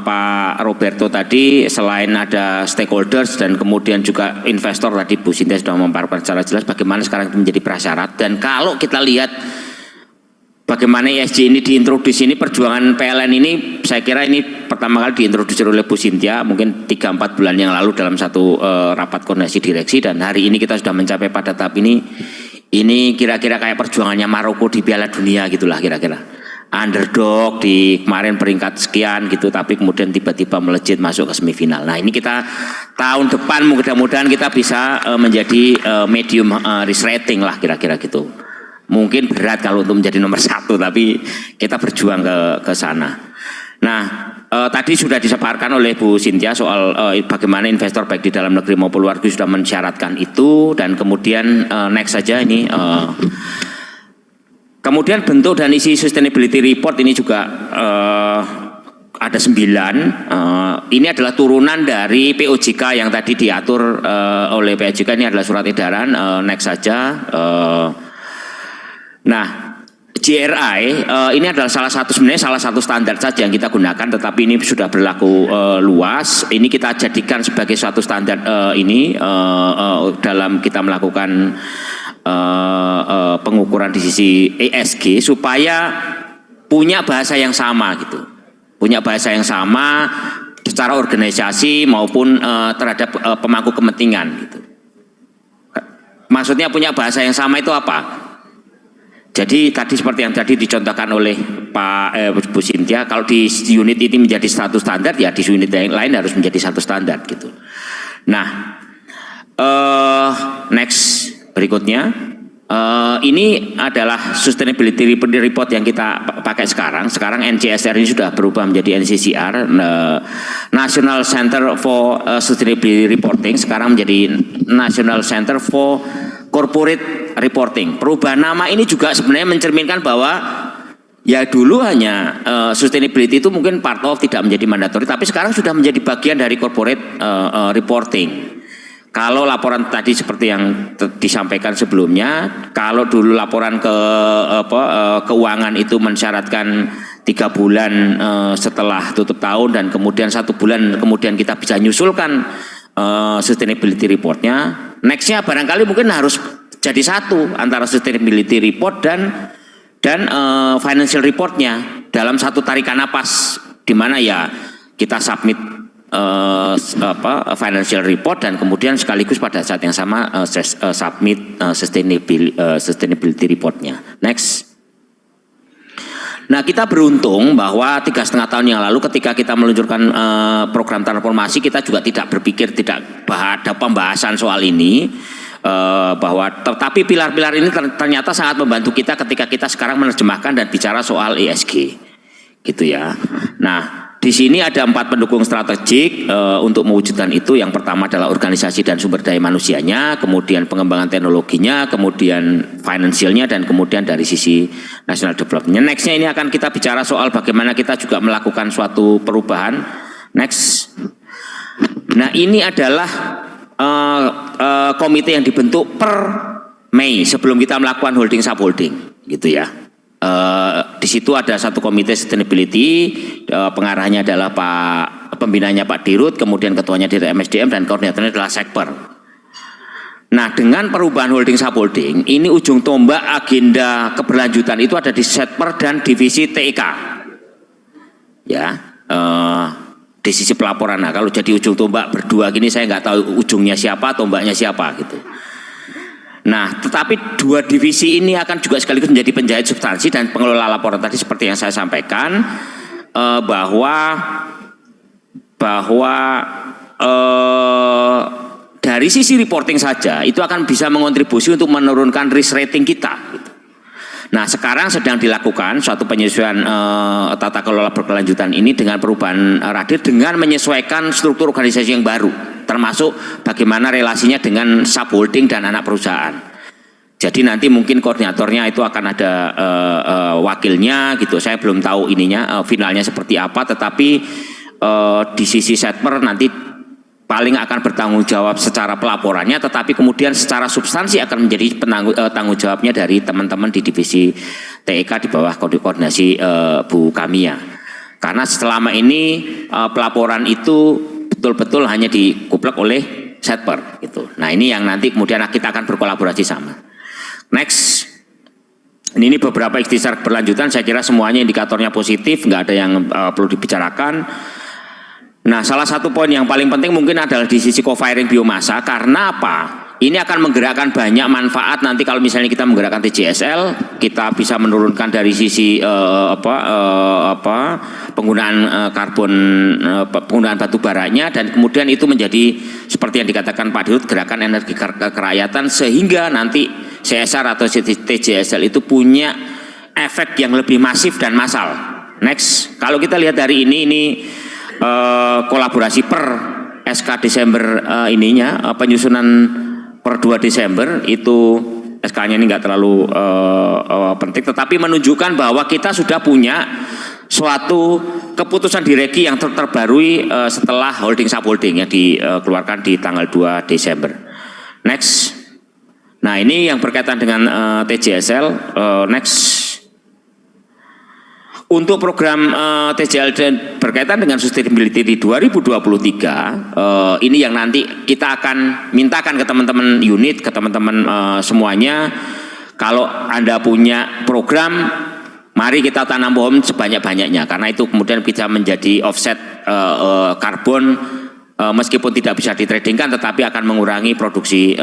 Pak Roberto tadi, selain ada stakeholders dan kemudian juga investor, tadi Bu Sintia sudah memaparkan secara jelas bagaimana sekarang itu menjadi prasyarat. Dan kalau kita lihat bagaimana ESG ini diintroduksi, ini perjuangan PLN ini saya kira ini pertama kali diintroduksi oleh Bu Sintia mungkin 3-4 bulan yang lalu dalam satu rapat koordinasi direksi, dan hari ini kita sudah mencapai pada tahap ini. Ini kira-kira kayak perjuangannya Maroko di Piala Dunia gitulah kira-kira. Underdog di kemarin peringkat sekian gitu, tapi kemudian tiba-tiba melejit masuk ke semifinal. Nah ini kita tahun depan mudah-mudahan kita bisa menjadi medium risk rating lah kira-kira gitu. Mungkin berat kalau untuk menjadi nomor 1, tapi kita berjuang ke sana. Nah tadi sudah disebarkan oleh Bu Sintia soal bagaimana investor baik di dalam negeri maupun luar negeri sudah mensyaratkan itu, dan kemudian next saja ini kemudian bentuk dan isi sustainability report ini juga ada 9. Ini adalah turunan dari POJK yang tadi diatur oleh POJK, ini adalah surat edaran. Next saja. Nah, GRI ini adalah salah satu standar saja yang kita gunakan, tetapi ini sudah berlaku luas. Ini kita jadikan sebagai suatu standar dalam kita melakukan pengukuran di sisi ESG supaya punya bahasa yang sama gitu, punya bahasa yang sama secara organisasi maupun terhadap pemangku kepentingan gitu. Maksudnya punya bahasa yang sama itu apa? Jadi tadi seperti yang tadi dicontohkan oleh Bu Sintia, kalau di unit ini menjadi satu standar, ya di unit yang lain harus menjadi satu standar gitu. Nah, next berikutnya, ini adalah sustainability report yang kita pakai sekarang. Sekarang NCSR ini sudah berubah menjadi NCCR, National Center for Sustainability Reporting, sekarang menjadi National Center for Corporate Reporting. Perubahan nama ini juga sebenarnya mencerminkan bahwa ya dulu hanya sustainability itu mungkin part of, tidak menjadi mandatory, tapi sekarang sudah menjadi bagian dari corporate reporting. Kalau laporan tadi seperti yang disampaikan sebelumnya, kalau dulu laporan keuangan itu mensyaratkan 3 bulan setelah tutup tahun, dan kemudian 1 bulan kemudian kita bisa nyusulkan sustainability reportnya. Nextnya barangkali mungkin harus jadi satu antara sustainability report dan financial reportnya dalam satu tarikan napas, di mana ya kita submit financial report dan kemudian sekaligus pada saat yang sama submit sustainability reportnya. Next. Nah, kita beruntung bahwa 3,5 tahun yang lalu ketika kita meluncurkan program transformasi, kita juga tidak berpikir, tidak ada pembahasan soal ini, bahwa tetapi pilar-pilar ini ternyata sangat membantu kita ketika kita sekarang menerjemahkan dan bicara soal ESG, gitu ya. Nah, di sini ada 4 pendukung strategik untuk mewujudkan itu. Yang pertama adalah organisasi dan sumber daya manusianya, kemudian pengembangan teknologinya, kemudian finansialnya, dan kemudian dari sisi national development. Nextnya ini akan kita bicara soal bagaimana kita juga melakukan suatu perubahan. Next. Nah, ini adalah komite yang dibentuk per Mei sebelum kita melakukan holding subholding, gitu ya. Di situ ada satu komite sustainability, pengarahnya adalah pembinanya Pak Dirut, kemudian ketuanya Dirut MSDM, dan koordinatornya adalah Sekper. Nah, dengan perubahan holding subholding, ini ujung tombak agenda keberlanjutan itu ada di Sekper dan divisi TIK. Ya, di sisi pelaporan. Nah, kalau jadi ujung tombak berdua gini, saya nggak tahu ujungnya siapa, tombaknya siapa gitu. Nah, tetapi 2 divisi ini akan juga sekaligus menjadi penjahit substansi dan pengelola laporan tadi seperti yang saya sampaikan, bahwa dari sisi reporting saja itu akan bisa mengontribusi untuk menurunkan risk rating kita. Nah, sekarang sedang dilakukan suatu penyesuaian tata kelola berkelanjutan ini dengan perubahan radir, dengan menyesuaikan struktur organisasi yang baru, termasuk bagaimana relasinya dengan subholding dan anak perusahaan. Jadi nanti mungkin koordinatornya itu akan ada wakilnya gitu. Saya belum tahu ininya finalnya seperti apa, tetapi di sisi Setper nanti paling akan bertanggung jawab secara pelaporannya, tetapi kemudian secara substansi akan menjadi tanggung jawabnya dari teman-teman di divisi TEK di bawah koordinasi Bu Kamia. Karena selama ini pelaporan itu betul-betul hanya dikuplek oleh Setper gitu. Nah ini yang nanti kemudian kita akan berkolaborasi sama. Next. Ini beberapa ikhtisar berlanjutan, saya kira semuanya indikatornya positif, nggak ada yang perlu dibicarakan. Nah, salah satu poin yang paling penting mungkin adalah di sisi co-firing biomasa. Karena apa? Ini akan menggerakkan banyak manfaat nanti kalau misalnya kita menggerakkan TJSL, kita bisa menurunkan dari sisi penggunaan karbon, penggunaan batu baranya, dan kemudian itu menjadi seperti yang dikatakan Pak Dirut, gerakan energi kerakyatan, sehingga nanti CSR atau TJSL itu punya efek yang lebih masif dan massal. Next, kalau kita lihat hari ini kolaborasi per SK Desember penyusunan per 2 Desember itu SK-nya ini nggak terlalu penting, tetapi menunjukkan bahwa kita sudah punya suatu keputusan direki yang terbarui setelah holding subholding yang dikeluarkan di tanggal 2 Desember. Next. Nah ini yang berkaitan dengan TJSL. Next. Untuk program TJL berkaitan dengan sustainability di 2023, ini yang nanti kita akan mintakan ke teman-teman unit, ke teman-teman semuanya, kalau Anda punya program, mari kita tanam pohon sebanyak-banyaknya, karena itu kemudian bisa menjadi offset karbon, meskipun tidak bisa ditradingkan, tetapi akan mengurangi produksi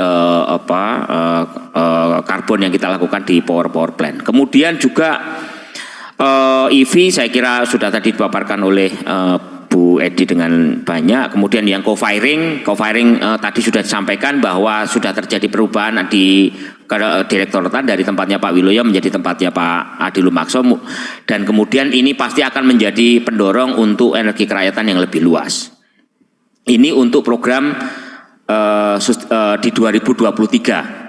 karbon yang kita lakukan di power plant. Kemudian juga EV saya kira sudah tadi dipaparkan oleh Bu Edi dengan banyak. Kemudian yang co-firing tadi sudah disampaikan bahwa sudah terjadi perubahan di direktorat dari tempatnya Pak Wiloyo menjadi tempatnya Pak Adi Lumakso, dan kemudian ini pasti akan menjadi pendorong untuk energi kerakyatan yang lebih luas. Ini untuk program di 2023.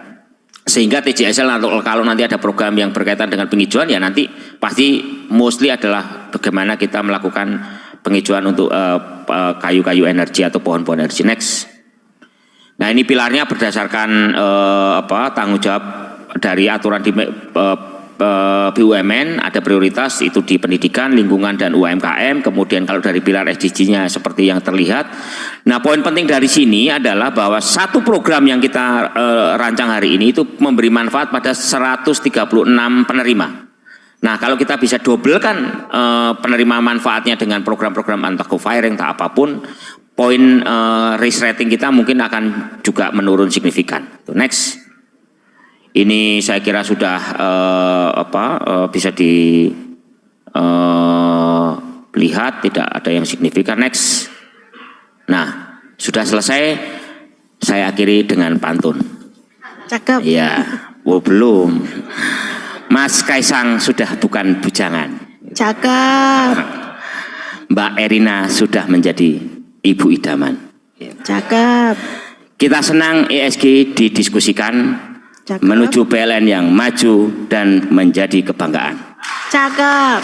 Sehingga TJSL kalau nanti ada program yang berkaitan dengan penghijauan, ya nanti pasti mostly adalah bagaimana kita melakukan penghijauan untuk kayu-kayu energi atau pohon-pohon energi. Next. Nah ini pilarnya berdasarkan tanggung jawab dari aturan di BUMN, ada prioritas itu di pendidikan, lingkungan, dan UMKM. Kemudian kalau dari pilar SDG-nya seperti yang terlihat. Nah poin penting dari sini adalah bahwa satu program yang kita rancang hari ini itu memberi manfaat pada 136 penerima. Nah kalau kita bisa dobelkan penerima manfaatnya dengan program-program entah co-firing tak apapun, poin risk rating kita mungkin akan juga menurun signifikan. Next. Ini saya kira sudah bisa dilihat, tidak ada yang signifikan. Next. Nah, sudah selesai, saya akhiri dengan pantun. Cakep. Ya, belum. Mas Kaisang sudah bukan bujangan. Cakep. Mbak Erina sudah menjadi ibu idaman. Cakep. Kita senang ESG didiskusikan. Cakep. Menuju PLN yang maju dan menjadi kebanggaan. Cakep.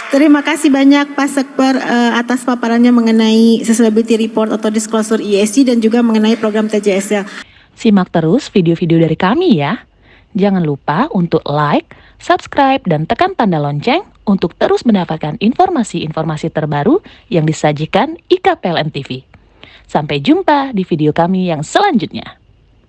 Terima kasih banyak Pak Sekper atas paparannya mengenai sustainability report atau disclosure ESG dan juga mengenai program TJSL. Simak terus video-video dari kami ya. Jangan lupa untuk like, subscribe, dan tekan tanda lonceng untuk terus mendapatkan informasi-informasi terbaru yang disajikan IKA PLN TV. Sampai jumpa di video kami yang selanjutnya.